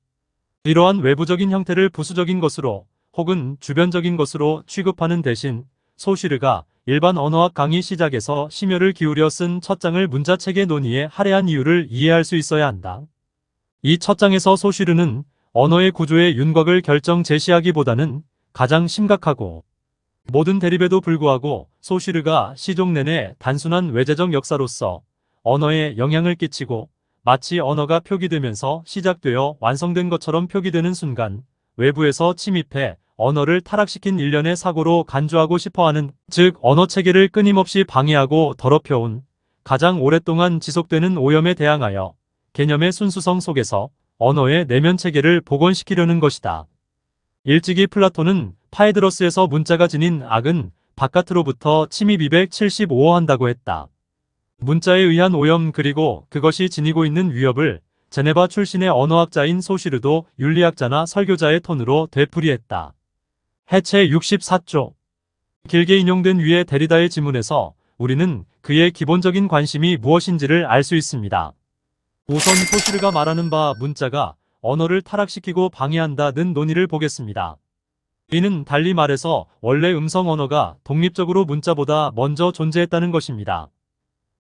이러한 외부적인 형태를 부수적인 것으로 혹은 주변적인 것으로 취급하는 대신 소쉬르가 일반 언어학 강의 시작에서 심혈을 기울여 쓴 첫 장을 문자체계 논의에 할애한 이유를 이해할 수 있어야 한다. 이 첫 장에서 소쉬르는 언어의 구조의 윤곽을 결정 제시하기보다는 가장 심각하고 모든 대립에도 불구하고 소쉬르가 시종 내내 단순한 외재적 역사로서 언어에 영향을 끼치고 마치 언어가 표기되면서 시작되어 완성된 것처럼 표기되는 순간 외부에서 침입해 언어를 타락시킨 일련의 사고로 간주하고 싶어하는, 즉 언어체계를 끊임없이 방해하고 더럽혀온, 가장 오랫동안 지속되는 오염에 대항하여 개념의 순수성 속에서 언어의 내면체계를 복원시키려는 것이다. 일찍이 플라톤은 파에드러스에서 문자가 지닌 악은 바깥으로부터 침입 275호 한다고 했다. 문자에 의한 오염, 그리고 그것이 지니고 있는 위협을 제네바 출신의 언어학자인 소시르도 윤리학자나 설교자의 톤으로 되풀이했다. 해체 64조. 길게 인용된 위의 데리다의 지문에서 우리는 그의 기본적인 관심이 무엇인지를 알 수 있습니다. 우선 소시르가 말하는 바 문자가 언어를 타락시키고 방해한다는 논의를 보겠습니다. 이는 달리 말해서 원래 음성 언어가 독립적으로 문자보다 먼저 존재했다는 것입니다.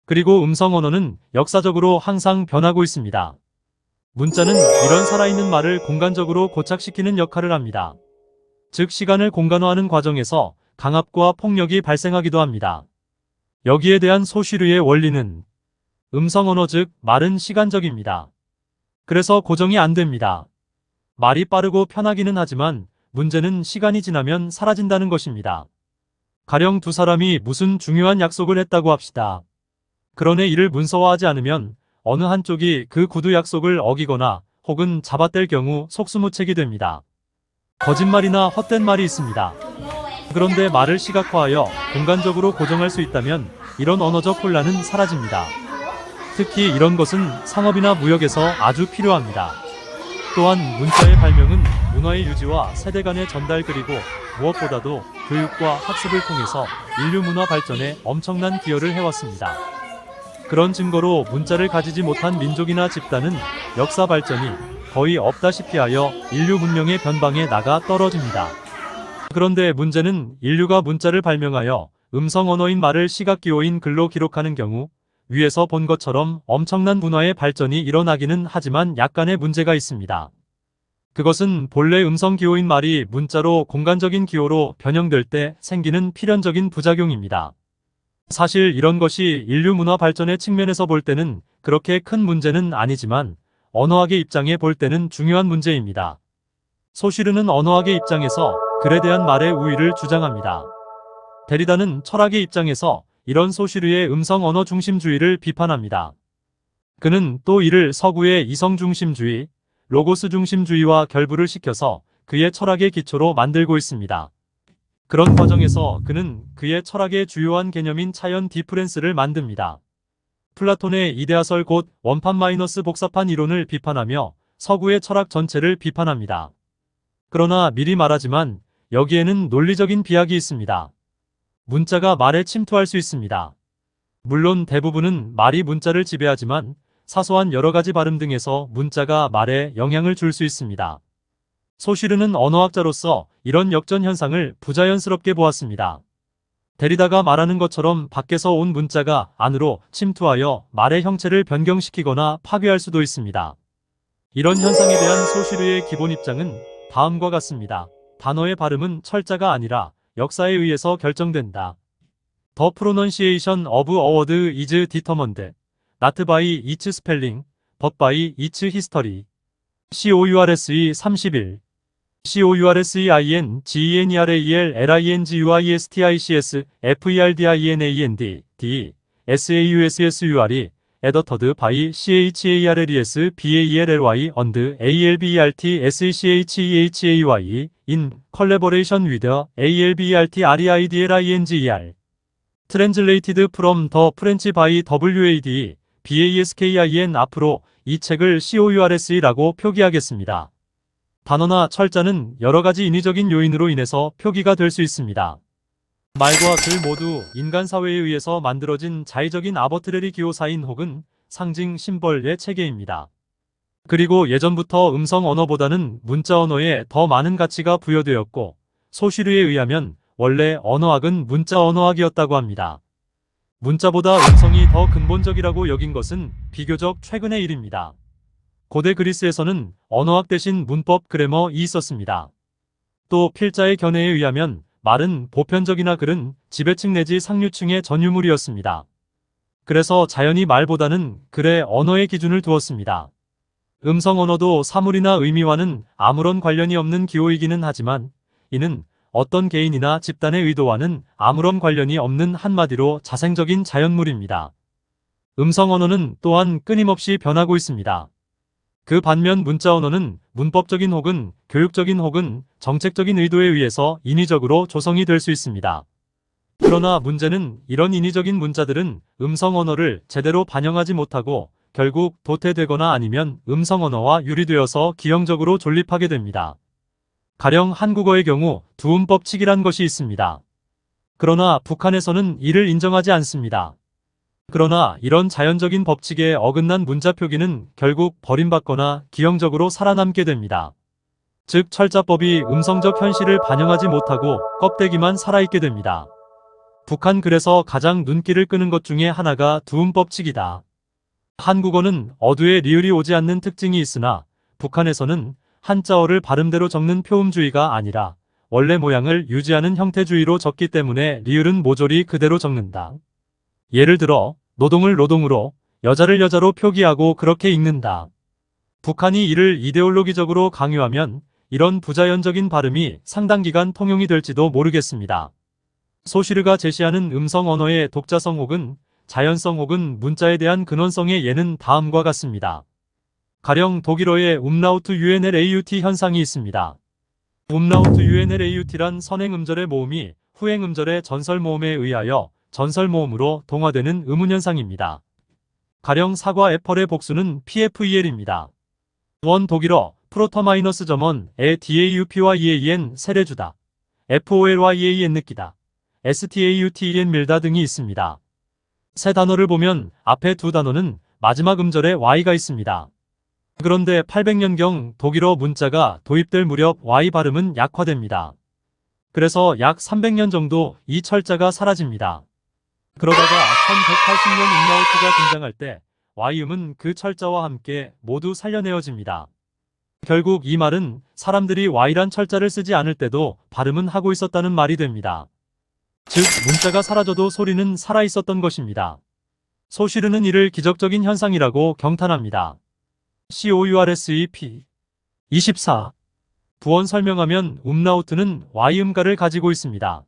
그리고 음성 언어는 역사적으로 항상 변하고 있습니다. 문자는 이런 살아있는 말을 공간적으로 고착시키는 역할을 합니다. 즉 시간을 공간화하는 과정에서 강압과 폭력이 발생하기도 합니다. 여기에 대한 소시르의 원리는 음성 언어, 즉 말은 시간적입니다. 그래서 고정이 안 됩니다. 말이 빠르고 편하기는 하지만 문제는 시간이 지나면 사라진다는 것입니다. 가령 두 사람이 무슨 중요한 약속을 했다고 합시다. 그러나 이를 문서화하지 않으면 어느 한쪽이 그 구두 약속을 어기거나 혹은 잡아뗄 경우 속수무책이 됩니다. 거짓말이나 헛된 말이 있습니다. 그런데 말을 시각화하여 공간적으로 고정할 수 있다면 이런 언어적 혼란은 사라집니다. 특히 이런 것은 상업이나 무역에서 아주 필요합니다. 또한 문자의 발명은 문화의 유지와 세대 간의 전달, 그리고 무엇보다도 교육과 학습을 통해서 인류 문화 발전에 엄청난 기여를 해왔습니다. 그런 증거로 문자를 가지지 못한 민족이나 집단은 역사 발전이 거의 없다시피 하여 인류 문명의 변방에 나가 떨어집니다. 그런데 문제는 인류가 문자를 발명하여 음성 언어인 말을 시각기호인 글로 기록하는 경우 위에서 본 것처럼 엄청난 문화의 발전이 일어나기는 하지만 약간의 문제가 있습니다. 그것은 본래 음성 기호인 말이 문자로 공간적인 기호로 변형될 때 생기는 필연적인 부작용입니다. 사실 이런 것이 인류 문화 발전의 측면에서 볼 때는 그렇게 큰 문제는 아니지만 언어학의 입장에 볼 때는 중요한 문제입니다. 소시르는 언어학의 입장에서 글에 대한 말의 우위를 주장합니다. 데리다는 철학의 입장에서 이런 소시르의 음성 언어 중심주의를 비판합니다. 그는 또 이를 서구의 이성 중심주의, 로고스 중심주의와 결부를 시켜서 그의 철학의 기초로 만들고 있습니다. 그런 과정에서 그는 그의 철학의 주요한 개념인 차연 디프렌스를 만듭니다. 플라톤의 이데아설 곧 원판 마이너스 복사판 이론을 비판하며 서구의 철학 전체를 비판합니다. 그러나 미리 말하지만 여기에는 논리적인 비약이 있습니다. 문자가 말에 침투할 수 있습니다. 물론 대부분은 말이 문자를 지배하지만 사소한 여러 가지 발음 등에서 문자가 말에 영향을 줄 수 있습니다. 소시르는 언어학자로서 이런 역전 현상을 부자연스럽게 보았습니다. 데리다가 말하는 것처럼 밖에서 온 문자가 안으로 침투하여 말의 형체를 변경시키거나 파괴할 수도 있습니다. 이런 현상에 대한 소시르의 기본 입장은 다음과 같습니다. 단어의 발음은 철자가 아니라 역사에 의해서 결정된다. The pronunciation of a word is determined not by its spelling, but by its history. COURSE 31 COURSEINGENERALLINGUISTICS FERDINAND D SAUSSURE edited by CHARLES BAELLY and ALBERT in collaboration with ALBERT translated from the French by WAD BASKIN. 앞으로 이 책을 COURSE라고 표기하겠습니다. 단어나 철자는 여러 가지 인위적인 요인으로 인해서 표기가 될 수 있습니다. 말과 글 모두 인간 사회에 의해서 만들어진 자의적인 아버트레리 기호사인 혹은 상징 심벌의 체계입니다. 그리고 예전부터 음성 언어보다는 문자 언어에 더 많은 가치가 부여되었고 소시르에 의하면 원래 언어학은 문자 언어학이었다고 합니다. 문자보다 음성이 더 근본적이라고 여긴 것은 비교적 최근의 일입니다. 고대 그리스에서는 언어학 대신 문법 그래머이 있었습니다. 또 필자의 견해에 의하면 말은 보편적이나 글은 지배층 내지 상류층의 전유물이었습니다. 그래서 자연히 말보다는 글의 언어의 기준을 두었습니다. 음성 언어도 사물이나 의미와는 아무런 관련이 없는 기호이기는 하지만 이는 어떤 개인이나 집단의 의도와는 아무런 관련이 없는 한마디로 자생적인 자연물입니다. 음성 언어는 또한 끊임없이 변하고 있습니다. 그 반면 문자 언어는 문법적인 혹은 교육적인 혹은 정책적인 의도에 의해서 인위적으로 조성이 될 수 있습니다. 그러나 문제는 이런 인위적인 문자들은 음성 언어를 제대로 반영하지 못하고 결국 도태되거나 아니면 음성 언어와 유리되어서 기형적으로 존립하게 됩니다. 가령 한국어의 경우 두음법칙이란 것이 있습니다. 그러나 북한에서는 이를 인정하지 않습니다. 그러나 이런 자연적인 법칙에 어긋난 문자 표기는 결국 버림받거나 기형적으로 살아남게 됩니다. 즉 철자법이 음성적 현실을 반영하지 못하고 껍데기만 살아있게 됩니다. 북한 글에서 가장 눈길을 끄는 것 중에 하나가 두음법칙이다. 한국어는 어두에 리을이 오지 않는 특징이 있으나 북한에서는 한자어를 발음대로 적는 표음주의가 아니라 원래 모양을 유지하는 형태주의로 적기 때문에 리을은 모조리 그대로 적는다. 예를 들어 노동을 노동으로, 여자를 여자로 표기하고 그렇게 읽는다. 북한이 이를 이데올로기적으로 강요하면 이런 부자연적인 발음이 상당 기간 통용이 될지도 모르겠습니다. 소시르가 제시하는 음성 언어의 독자성 혹은 자연성 혹은 문자에 대한 근원성의 예는 다음과 같습니다. 가령 독일어의 umlaut UNLAUT 현상이 있습니다. umlaut UNLAUT란 선행음절의 모음이 후행음절의 전설모음에 의하여 전설모음으로 동화되는 의문현상입니다. 가령 사과 애펄의 복수는 PFEL입니다. 원 독일어 프로터-마이너스 점원의 DAUP와 EAN 세례주다. FOL와 EAN 느끼다. STAUTEN 밀다 등이 있습니다. 세 단어를 보면 앞에 두 단어는 마지막 음절에 Y가 있습니다. 그런데 800년경 독일어 문자가 도입될 무렵 Y 발음은 약화됩니다. 그래서 약 300년 정도 이 철자가 사라집니다. 그러다가 1180년 음라우트가 등장할 때 Y음은 그 철자와 함께 모두 살려내어집니다. 결국 이 말은 사람들이 Y란 철자를 쓰지 않을 때도 발음은 하고 있었다는 말이 됩니다. 즉 문자가 사라져도 소리는 살아있었던 것입니다. 소시르는 이를 기적적인 현상이라고 경탄합니다. COURSEP 24. 부원 설명하면 음라우트는 Y음가를 가지고 있습니다.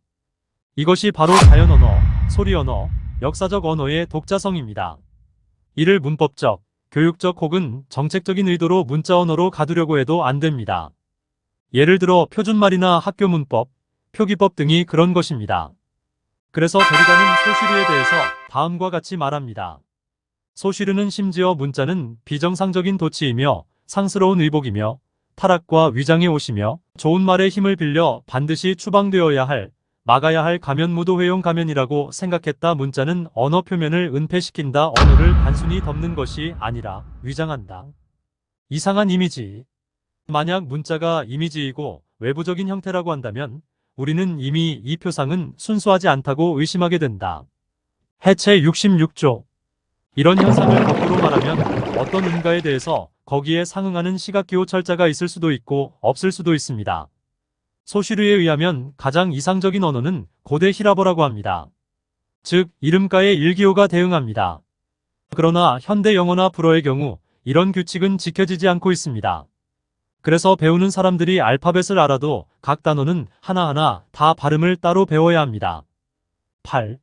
이것이 바로 자연언어, 소리언어, 역사적 언어의 독자성입니다. 이를 문법적, 교육적 혹은 정책적인 의도로 문자 언어로 가두려고 해도 안 됩니다. 예를 들어 표준말이나 학교문법, 표기법 등이 그런 것입니다. 그래서 데리다는 소시르에 대해서 다음과 같이 말합니다. 소시르는 심지어 문자는 비정상적인 도치이며 상스러운 의복이며 타락과 위장의 옷이며 좋은 말의 힘을 빌려 반드시 추방되어야 할, 막아야 할 가면무도회용 가면이라고 생각했다. 문자는 언어 표면을 은폐시킨다. 언어를 단순히 덮는 것이 아니라 위장한다. 이상한 이미지. 만약 문자가 이미지이고 외부적인 형태라고 한다면 우리는 이미 이 표상은 순수하지 않다고 의심하게 된다. 해체 66조. 이런 현상을 거꾸로 말하면 어떤 음가에 대해서 거기에 상응하는 시각기호 철자가 있을 수도 있고 없을 수도 있습니다. 소시르에 의하면 가장 이상적인 언어는 고대 히라버라고 합니다. 즉 이름가의 일기호가 대응합니다. 그러나 현대 영어나 불어의 경우 이런 규칙은 지켜지지 않고 있습니다. 그래서 배우는 사람들이 알파벳을 알아도 각 단어는 하나하나 다 발음을 따로 배워야 합니다. 8.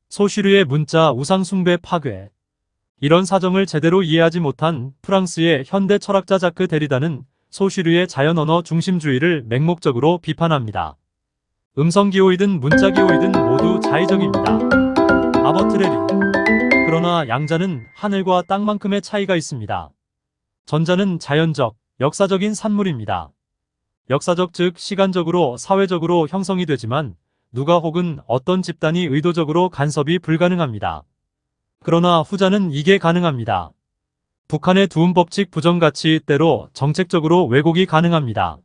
소시르의 문자 우상숭배 파괴. 이런 사정을 제대로 이해하지 못한 프랑스의 현대 철학자 자크 데리다는 소시르의 자연언어 중심주의를 맹목적으로 비판합니다. 음성기호이든 문자기호이든 모두 자의적입니다. 아버트레리. 그러나 양자는 하늘과 땅만큼의 차이가 있습니다. 전자는 자연적, 역사적인 산물입니다. 역사적 즉 시간적으로 사회적으로 형성이 되지만 누가 혹은 어떤 집단이 의도적으로 간섭이 불가능합니다. 그러나 후자는 이게 가능합니다. 북한의 두음법칙 부정가치 때로 정책적으로 왜곡이 가능합니다.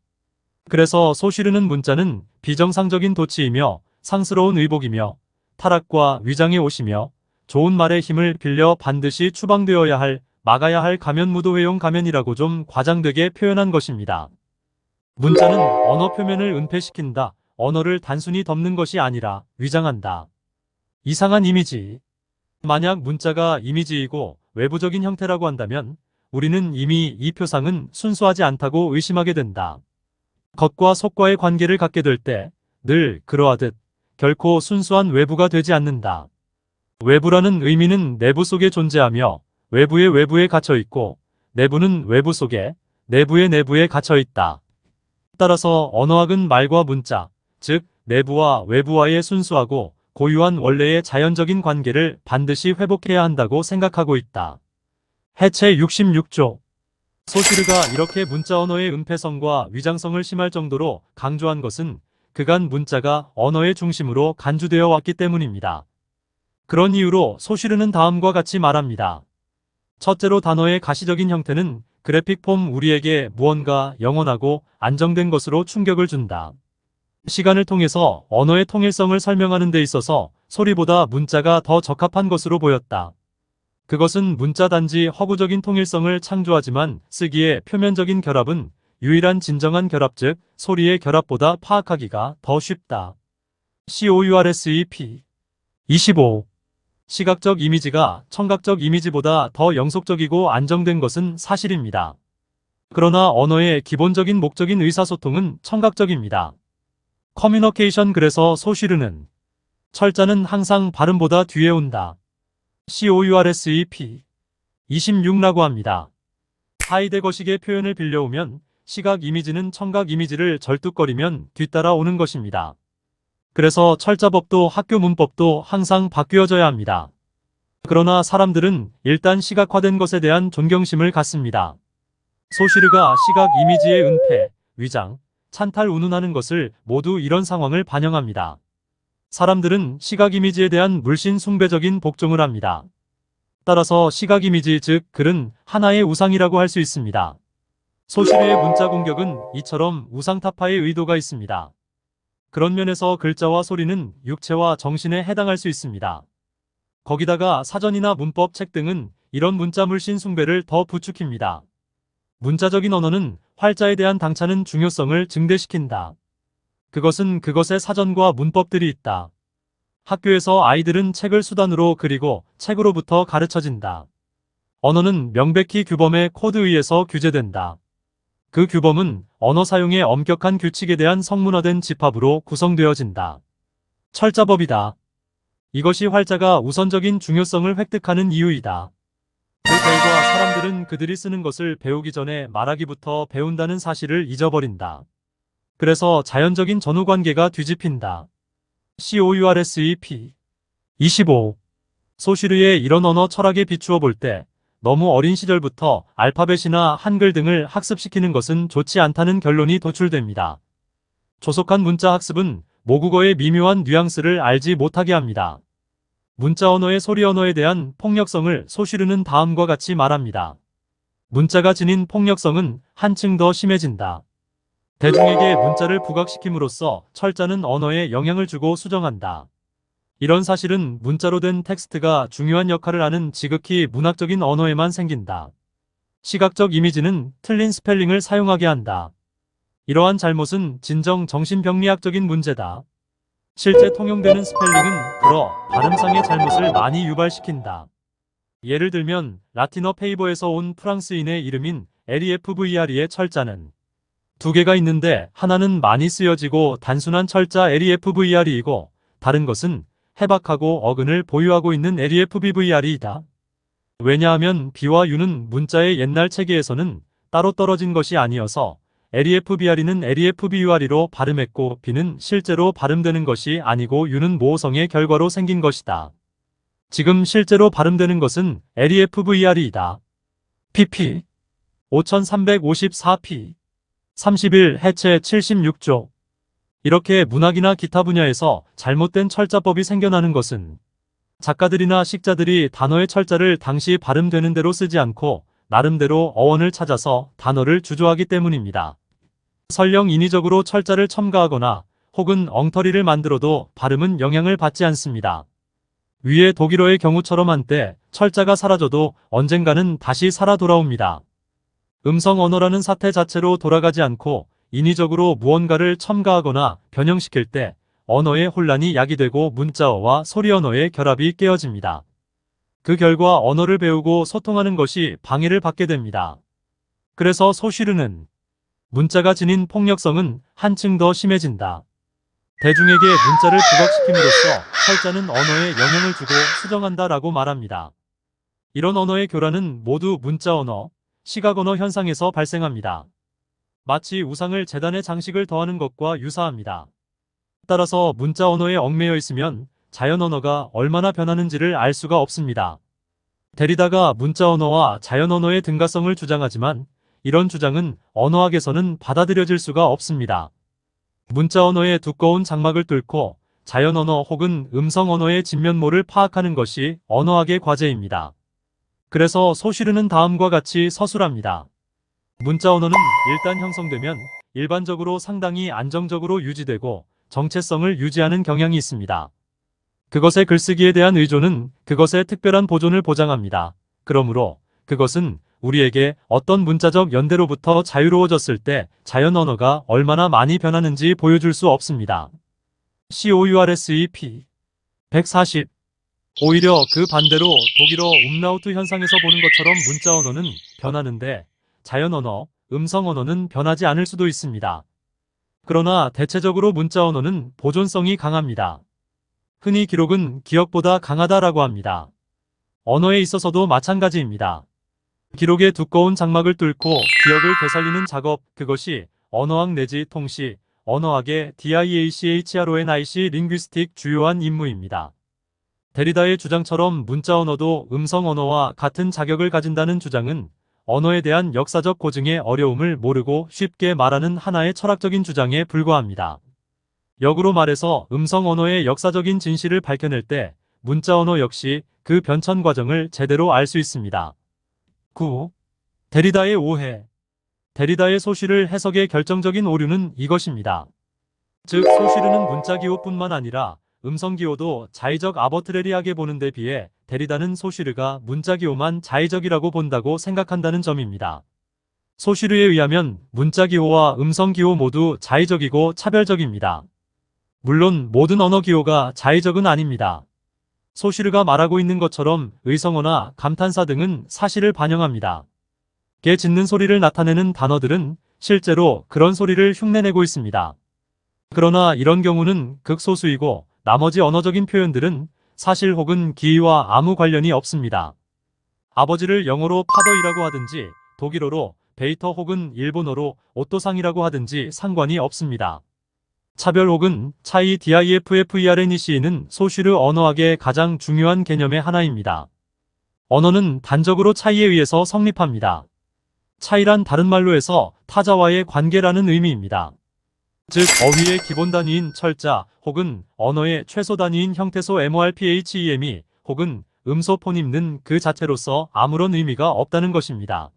그래서 소시르는 문자는 비정상적인 도치이며 상스러운 의복이며 타락과 위장의 옷이며 좋은 말의 힘을 빌려 반드시 추방되어야 할, 막아야 할 가면무도회용 가면이라고 좀 과장되게 표현한 것입니다. 문자는 언어 표면을 은폐시킨다. 언어를 단순히 덮는 것이 아니라 위장한다. 이상한 이미지. 만약 문자가 이미지이고 외부적인 형태라고 한다면 우리는 이미 이 표상은 순수하지 않다고 의심하게 된다. 겉과 속과의 관계를 갖게 될 때 늘 그러하듯 결코 순수한 외부가 되지 않는다. 외부라는 의미는 내부 속에 존재하며 외부의 외부에 갇혀 있고 내부는 외부 속에 내부의 내부에 갇혀 있다. 따라서 언어학은 말과 문자, 즉 내부와 외부와의 순수하고 고유한 원래의 자연적인 관계를 반드시 회복해야 한다고 생각하고 있다. 해체 66조. 소시르가 이렇게 문자 언어의 은폐성과 위장성을 심할 정도로 강조한 것은 그간 문자가 언어의 중심으로 간주되어 왔기 때문입니다. 그런 이유로 소시르는 다음과 같이 말합니다. 첫째로 단어의 가시적인 형태는 그래픽 폼 우리에게 무언가 영원하고 안정된 것으로 충격을 준다. 시간을 통해서 언어의 통일성을 설명하는 데 있어서 소리보다 문자가 더 적합한 것으로 보였다. 그것은 문자 단지 허구적인 통일성을 창조하지만 쓰기에 표면적인 결합은 유일한 진정한 결합 즉 소리의 결합보다 파악하기가 더 쉽다. COURSEP 25. 시각적 이미지가 청각적 이미지보다 더 영속적이고 안정된 것은 사실입니다. 그러나 언어의 기본적인 목적인 의사소통은 청각적입니다. 커뮤니케이션 그래서 소시르는 철자는 항상 발음보다 뒤에 온다. COURSEP 26라고 합니다. 하이데거식의 표현을 빌려오면 시각 이미지는 청각 이미지를 절뚝거리면 뒤따라 오는 것입니다. 그래서 철자법도 학교 문법도 항상 바뀌어져야 합니다. 그러나 사람들은 일단 시각화된 것에 대한 존경심을 갖습니다. 소시르가 시각 이미지의 은폐, 위장, 찬탈 운운하는 것을 모두 이런 상황을 반영합니다. 사람들은 시각 이미지에 대한 물씬 숭배적인 복종을 합니다. 따라서 시각 이미지 즉 글은 하나의 우상이라고 할 수 있습니다. 소시르의 문자 공격은 이처럼 우상 타파의 의도가 있습니다. 그런 면에서 글자와 소리는 육체와 정신에 해당할 수 있습니다. 거기다가 사전이나 문법 책 등은 이런 문자 물씬 숭배를 더 부추깁니다. 문자적인 언어는 활자에 대한 당차는 중요성을 증대시킨다. 그것은 그것의 사전과 문법들이 있다. 학교에서 아이들은 책을 수단으로 그리고 책으로부터 가르쳐진다. 언어는 명백히 규범의 코드에 의해서 규제된다. 그 규범은 언어 사용의 엄격한 규칙에 대한 성문화된 집합으로 구성되어진다. 철자법이다. 이것이 활자가 우선적인 중요성을 획득하는 이유이다. 그 결과 사람들은 그들이 쓰는 것을 배우기 전에 말하기부터 배운다는 사실을 잊어버린다. 그래서 자연적인 전후관계가 뒤집힌다. COURSEP 25. 소시르의 이런 언어 철학에 비추어 볼 때 너무 어린 시절부터 알파벳이나 한글 등을 학습시키는 것은 좋지 않다는 결론이 도출됩니다. 조속한 문자 학습은 모국어의 미묘한 뉘앙스를 알지 못하게 합니다. 문자 언어의 소리 언어에 대한 폭력성을 소시르는 다음과 같이 말합니다. 문자가 지닌 폭력성은 한층 더 심해진다. 대중에게 문자를 부각시킴으로써 철자는 언어에 영향을 주고 수정한다. 이런 사실은 문자로 된 텍스트가 중요한 역할을 하는 지극히 문학적인 언어에만 생긴다. 시각적 이미지는 틀린 스펠링을 사용하게 한다. 이러한 잘못은 진정 정신병리학적인 문제다. 실제 통용되는 스펠링은 불어, 발음상의 잘못을 많이 유발시킨다. 예를 들면 라틴어 페이버에서 온 프랑스인의 이름인 LEFVR의 철자는 두 개가 있는데 하나는 많이 쓰여지고 단순한 철자 LEFVR이고 다른 것은 해박하고 어근을 보유하고 있는 LEFBVR이다. 왜냐하면 B와 U는 문자의 옛날 체계에서는 따로 떨어진 것이 아니어서 LEFBR는 LEFBUR로 발음했고 B는 실제로 발음되는 것이 아니고 U는 모호성의 결과로 생긴 것이다. 지금 실제로 발음되는 것은 LEFVR이다. pp 5354p 31 해체 76조. 이렇게 문학이나 기타 분야에서 잘못된 철자법이 생겨나는 것은 작가들이나 식자들이 단어의 철자를 당시 발음되는 대로 쓰지 않고 나름대로 어원을 찾아서 단어를 주조하기 때문입니다. 설령 인위적으로 철자를 첨가하거나 혹은 엉터리를 만들어도 발음은 영향을 받지 않습니다. 위의 독일어의 경우처럼 한때 철자가 사라져도 언젠가는 다시 살아 돌아옵니다. 음성 언어라는 사태 자체로 돌아가지 않고 인위적으로 무언가를 첨가하거나 변형시킬 때 언어의 혼란이 야기되고 문자어와 소리 언어의 결합이 깨어집니다. 그 결과 언어를 배우고 소통하는 것이 방해를 받게 됩니다. 그래서 소쉬르는 문자가 지닌 폭력성은 한층 더 심해진다. 대중에게 문자를 부각시킴으로써 철자는 언어에 영향을 주고 수정한다라고 말합니다. 이런 언어의 교란은 모두 문자 언어, 시각 언어 현상에서 발생합니다. 마치 우상을 재단에 장식을 더하는 것과 유사합니다. 따라서 문자 언어에 얽매여 있으면 자연 언어가 얼마나 변하는지를 알 수가 없습니다. 데리다가 문자 언어와 자연 언어의 등가성을 주장하지만 이런 주장은 언어학에서는 받아들여질 수가 없습니다. 문자 언어의 두꺼운 장막을 뚫고 자연 언어 혹은 음성 언어의 진면모를 파악하는 것이 언어학의 과제입니다. 그래서 소쉬르는 다음과 같이 서술합니다. 문자 언어는 일단 형성되면 일반적으로 상당히 안정적으로 유지되고 정체성을 유지하는 경향이 있습니다. 그것의 글쓰기에 대한 의존은 그것의 특별한 보존을 보장합니다. 그러므로 그것은 우리에게 어떤 문자적 연대로부터 자유로워졌을 때 자연 언어가 얼마나 많이 변하는지 보여줄 수 없습니다. COURSEP 140. 오히려 그 반대로 독일어 움라우트 현상에서 보는 것처럼 문자 언어는 변하는데 자연 언어, 음성 언어는 변하지 않을 수도 있습니다. 그러나 대체적으로 문자 언어는 보존성이 강합니다. 흔히 기록은 기억보다 강하다라고 합니다. 언어에 있어서도 마찬가지입니다. 기록의 두꺼운 장막을 뚫고 기억을 되살리는 작업, 그것이 언어학 내지 통시, 언어학의 DIACHRONIC 링귀스틱 주요한 임무입니다. 데리다의 주장처럼 문자 언어도 음성 언어와 같은 자격을 가진다는 주장은 언어에 대한 역사적 고증의 어려움을 모르고 쉽게 말하는 하나의 철학적인 주장에 불과합니다. 역으로 말해서 음성 언어의 역사적인 진실을 밝혀낼 때 문자 언어 역시 그 변천 과정을 제대로 알 수 있습니다. 9. 데리다의 오해. 데리다의 소쉬를 해석의 결정적인 오류는 이것입니다. 즉 소쉬르는 문자기호뿐만 아니라 음성기호도 자의적 아버트레리하게 보는 데 비해 데리다는 소쉬르가 문자기호만 자의적이라고 본다고 생각한다는 점입니다. 소쉬르에 의하면 문자기호와 음성기호 모두 자의적이고 차별적입니다. 물론 모든 언어기호가 자의적은 아닙니다. 소쉬르가 말하고 있는 것처럼 의성어나 감탄사 등은 사실을 반영합니다. 개 짖는 소리를 나타내는 단어들은 실제로 그런 소리를 흉내내고 있습니다. 그러나 이런 경우는 극소수이고 나머지 언어적인 표현들은 사실 혹은 기의와 아무 관련이 없습니다. 아버지를 영어로 파더이라고 하든지 독일어로 베이터 혹은 일본어로 오토상이라고 하든지 상관이 없습니다. 차별 혹은 차이 DIFFERNEC는 소쉬르 언어학의 가장 중요한 개념의 하나입니다. 언어는 단적으로 차이에 의해서 성립합니다. 차이란 다른 말로 해서 타자와의 관계라는 의미입니다. 즉 어휘의 기본 단위인 철자 혹은 언어의 최소 단위인 형태소 MORPHEM이 혹은 음소 포님는 그 자체로서 아무런 의미가 없다는 것입니다.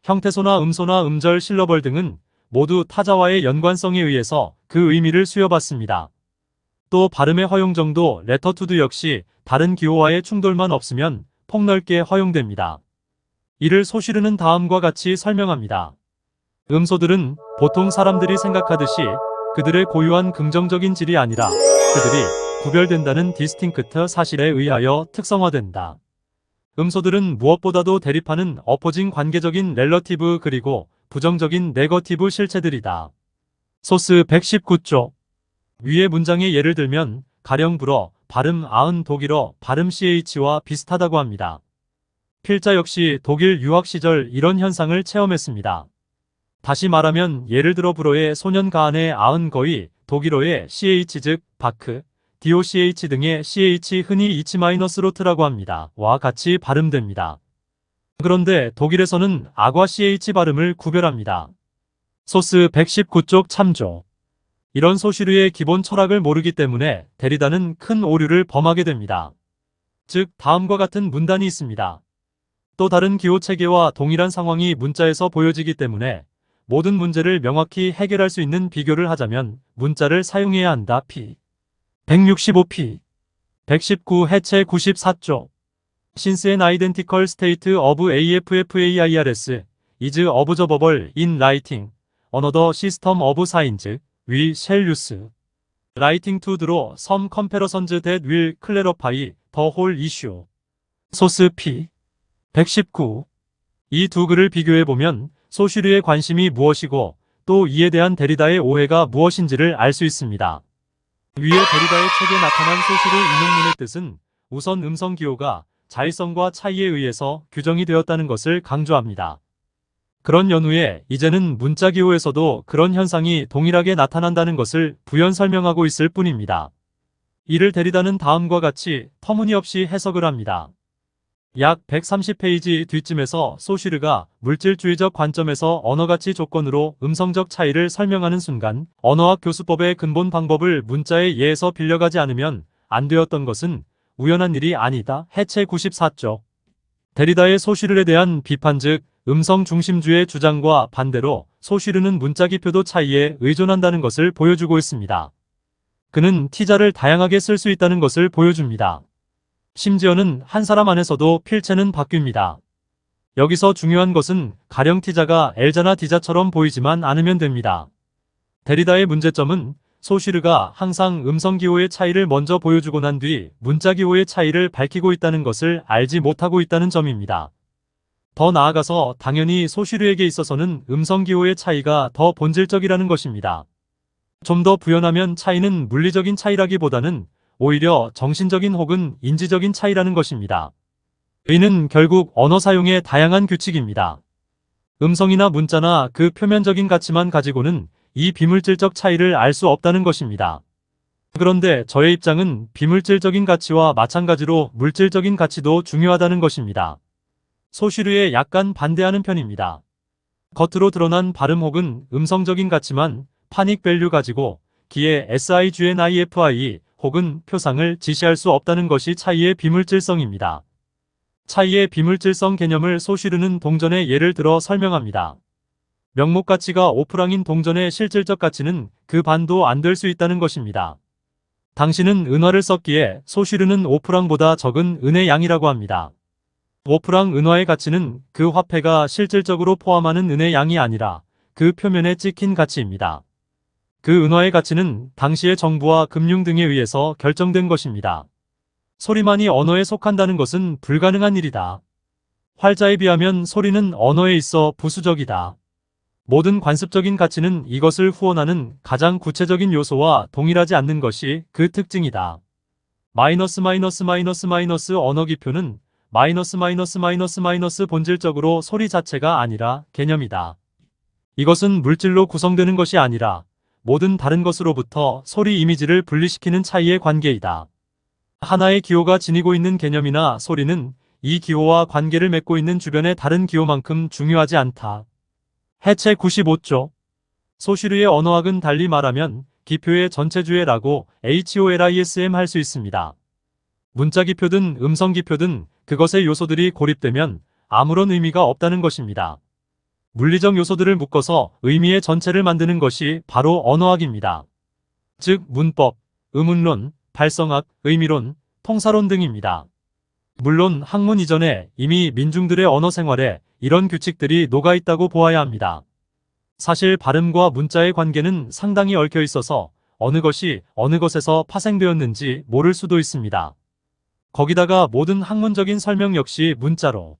형태소나 음소나 음절 실러벌 등은 모두 타자와의 연관성에 의해서 그 의미를 수여받습니다. 또 발음의 허용정도 레터투드 역시 다른 기호와의 충돌만 없으면 폭넓게 허용됩니다. 이를 소쉬르는 다음과 같이 설명합니다. 음소들은 보통 사람들이 생각하듯이 그들의 고유한 긍정적인 질이 아니라 그들이 구별된다는 디스팅크트 사실에 의하여 특성화된다. 음소들은 무엇보다도 대립하는 어포징 관계적인 렐러티브 그리고 부정적인 네거티브 실체들이다. 소스 119쪽. 위의 문장의 예를 들면 가령 불어, 발음 아은 독일어, 발음 CH와 비슷하다고 합니다. 필자 역시 독일 유학 시절 이런 현상을 체험했습니다. 다시 말하면 예를 들어 불어의 소년 가안의 아은 거의 독일어의 CH 즉 바크, DOCH 등의 CH 흔히 이치-로트라고 합니다. 와 같이 발음됩니다. 그런데 독일에서는 악과 CH 발음을 구별합니다. 소스 119쪽 참조. 이런 소쉬르의 기본 철학을 모르기 때문에 데리다는 큰 오류를 범하게 됩니다. 즉 다음과 같은 문단이 있습니다. 또 다른 기호 체계와 동일한 상황이 문자에서 보여지기 때문에 모든 문제를 명확히 해결할 수 있는 비교를 하자면 문자를 사용해야 한다. p 165p 119 해체 94쪽. Since an identical state of AFFAIRS is observable in writing, another system of signs, we shall use writing to draw some comparisons that will clarify the whole issue. 소스 P 119. 이 두 글을 비교해보면 소슈르의 관심이 무엇이고 또 이에 대한 데리다의 오해가 무엇인지를 알 수 있습니다. 위에 데리다의 책에 나타난 소슈르 인용문의 뜻은 우선 음성 기호가 자의성과 차이에 의해서 규정이 되었다는 것을 강조합니다. 그런 연후에 이제는 문자 기호에서도 그런 현상이 동일하게 나타난다는 것을 부연 설명하고 있을 뿐입니다. 이를 데리다는 다음과 같이 터무니없이 해석을 합니다. 약 130페이지 뒤쯤에서 소슈르가 물질주의적 관점에서 언어가치 조건으로 음성적 차이를 설명하는 순간 언어학 교수법의 근본 방법을 문자의 예에서 빌려가지 않으면 안 되었던 것은 우연한 일이 아니다. 해체 94쪽. 데리다의 소슈르에 대한 비판 즉 음성 중심주의 주장과 반대로 소슈르는 문자 기표도 차이에 의존한다는 것을 보여주고 있습니다. 그는 T자를 다양하게 쓸 수 있다는 것을 보여줍니다. 심지어는 한 사람 안에서도 필체는 바뀝니다. 여기서 중요한 것은 가령 T자가 L자나 D자처럼 보이지만 않으면 됩니다. 데리다의 문제점은 소슈르가 항상 음성기호의 차이를 먼저 보여주고 난 뒤 문자기호의 차이를 밝히고 있다는 것을 알지 못하고 있다는 점입니다. 더 나아가서 당연히 소슈르에게 있어서는 음성기호의 차이가 더 본질적이라는 것입니다. 좀 더 부연하면 차이는 물리적인 차이라기보다는 오히려 정신적인 혹은 인지적인 차이라는 것입니다. 의는 결국 언어 사용의 다양한 규칙입니다. 음성이나 문자나 그 표면적인 가치만 가지고는 이 비물질적 차이를 알 수 없다는 것입니다. 그런데 저의 입장은 비물질적인 가치와 마찬가지로 물질적인 가치도 중요하다는 것입니다. 소슈르에 약간 반대하는 편입니다. 겉으로 드러난 발음 혹은 음성적인 가치만 파닉 밸류 가지고 기에 SIGNIFI 혹은 표상을 지시할 수 없다는 것이 차이의 비물질성입니다. 차이의 비물질성 개념을 소슈르는 동전의 예를 들어 설명합니다. 명목 가치가 5프랑인 동전의 실질적 가치는 그 반도 안 될 수 있다는 것입니다. 당신은 은화를 썼기에 소슈르는 5프랑보다 적은 은의 양이라고 합니다. 5프랑 은화의 가치는 그 화폐가 실질적으로 포함하는 은의 양이 아니라 그 표면에 찍힌 가치입니다. 그 은화의 가치는 당시의 정부와 금융 등에 의해서 결정된 것입니다. 소리만이 언어에 속한다는 것은 불가능한 일이다. 활자에 비하면 소리는 언어에 있어 부수적이다. 모든 관습적인 가치는 이것을 후원하는 가장 구체적인 요소와 동일하지 않는 것이 그 특징이다. 마이너스 언어 기표는 마이너스 본질적으로 소리 자체가 아니라 개념이다. 이것은 물질로 구성되는 것이 아니라 모든 다른 것으로부터 소리 이미지를 분리시키는 차이의 관계이다. 하나의 기호가 지니고 있는 개념이나 소리는 이 기호와 관계를 맺고 있는 주변의 다른 기호만큼 중요하지 않다. 해체 95조. 소슈르의 언어학은 달리 말하면 기표의 전체주의라고 HOLISM 할 수 있습니다. 문자 기표든 음성 기표든 그것의 요소들이 고립되면 아무런 의미가 없다는 것입니다. 물리적 요소들을 묶어서 의미의 전체를 만드는 것이 바로 언어학입니다. 즉 문법, 의문론, 발성학, 의미론, 통사론 등입니다. 물론 학문 이전에 이미 민중들의 언어 생활에 이런 규칙들이 녹아있다고 보아야 합니다. 사실 발음과 문자의 관계는 상당히 얽혀 있어서 어느 것이 어느 것에서 파생되었는지 모를 수도 있습니다. 거기다가 모든 학문적인 설명 역시 문자로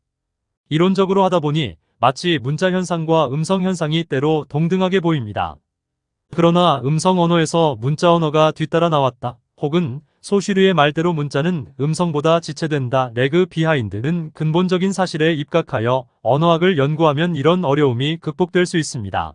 이론적으로 하다 보니 마치 문자 현상과 음성 현상이 때로 동등하게 보입니다. 그러나 음성 언어에서 문자 언어가 뒤따라 나왔다. 혹은 소슈르의 말대로 문자는 음성보다 지체된다. 레그 비하인드는 근본적인 사실에 입각하여 언어학을 연구하면 이런 어려움이 극복될 수 있습니다.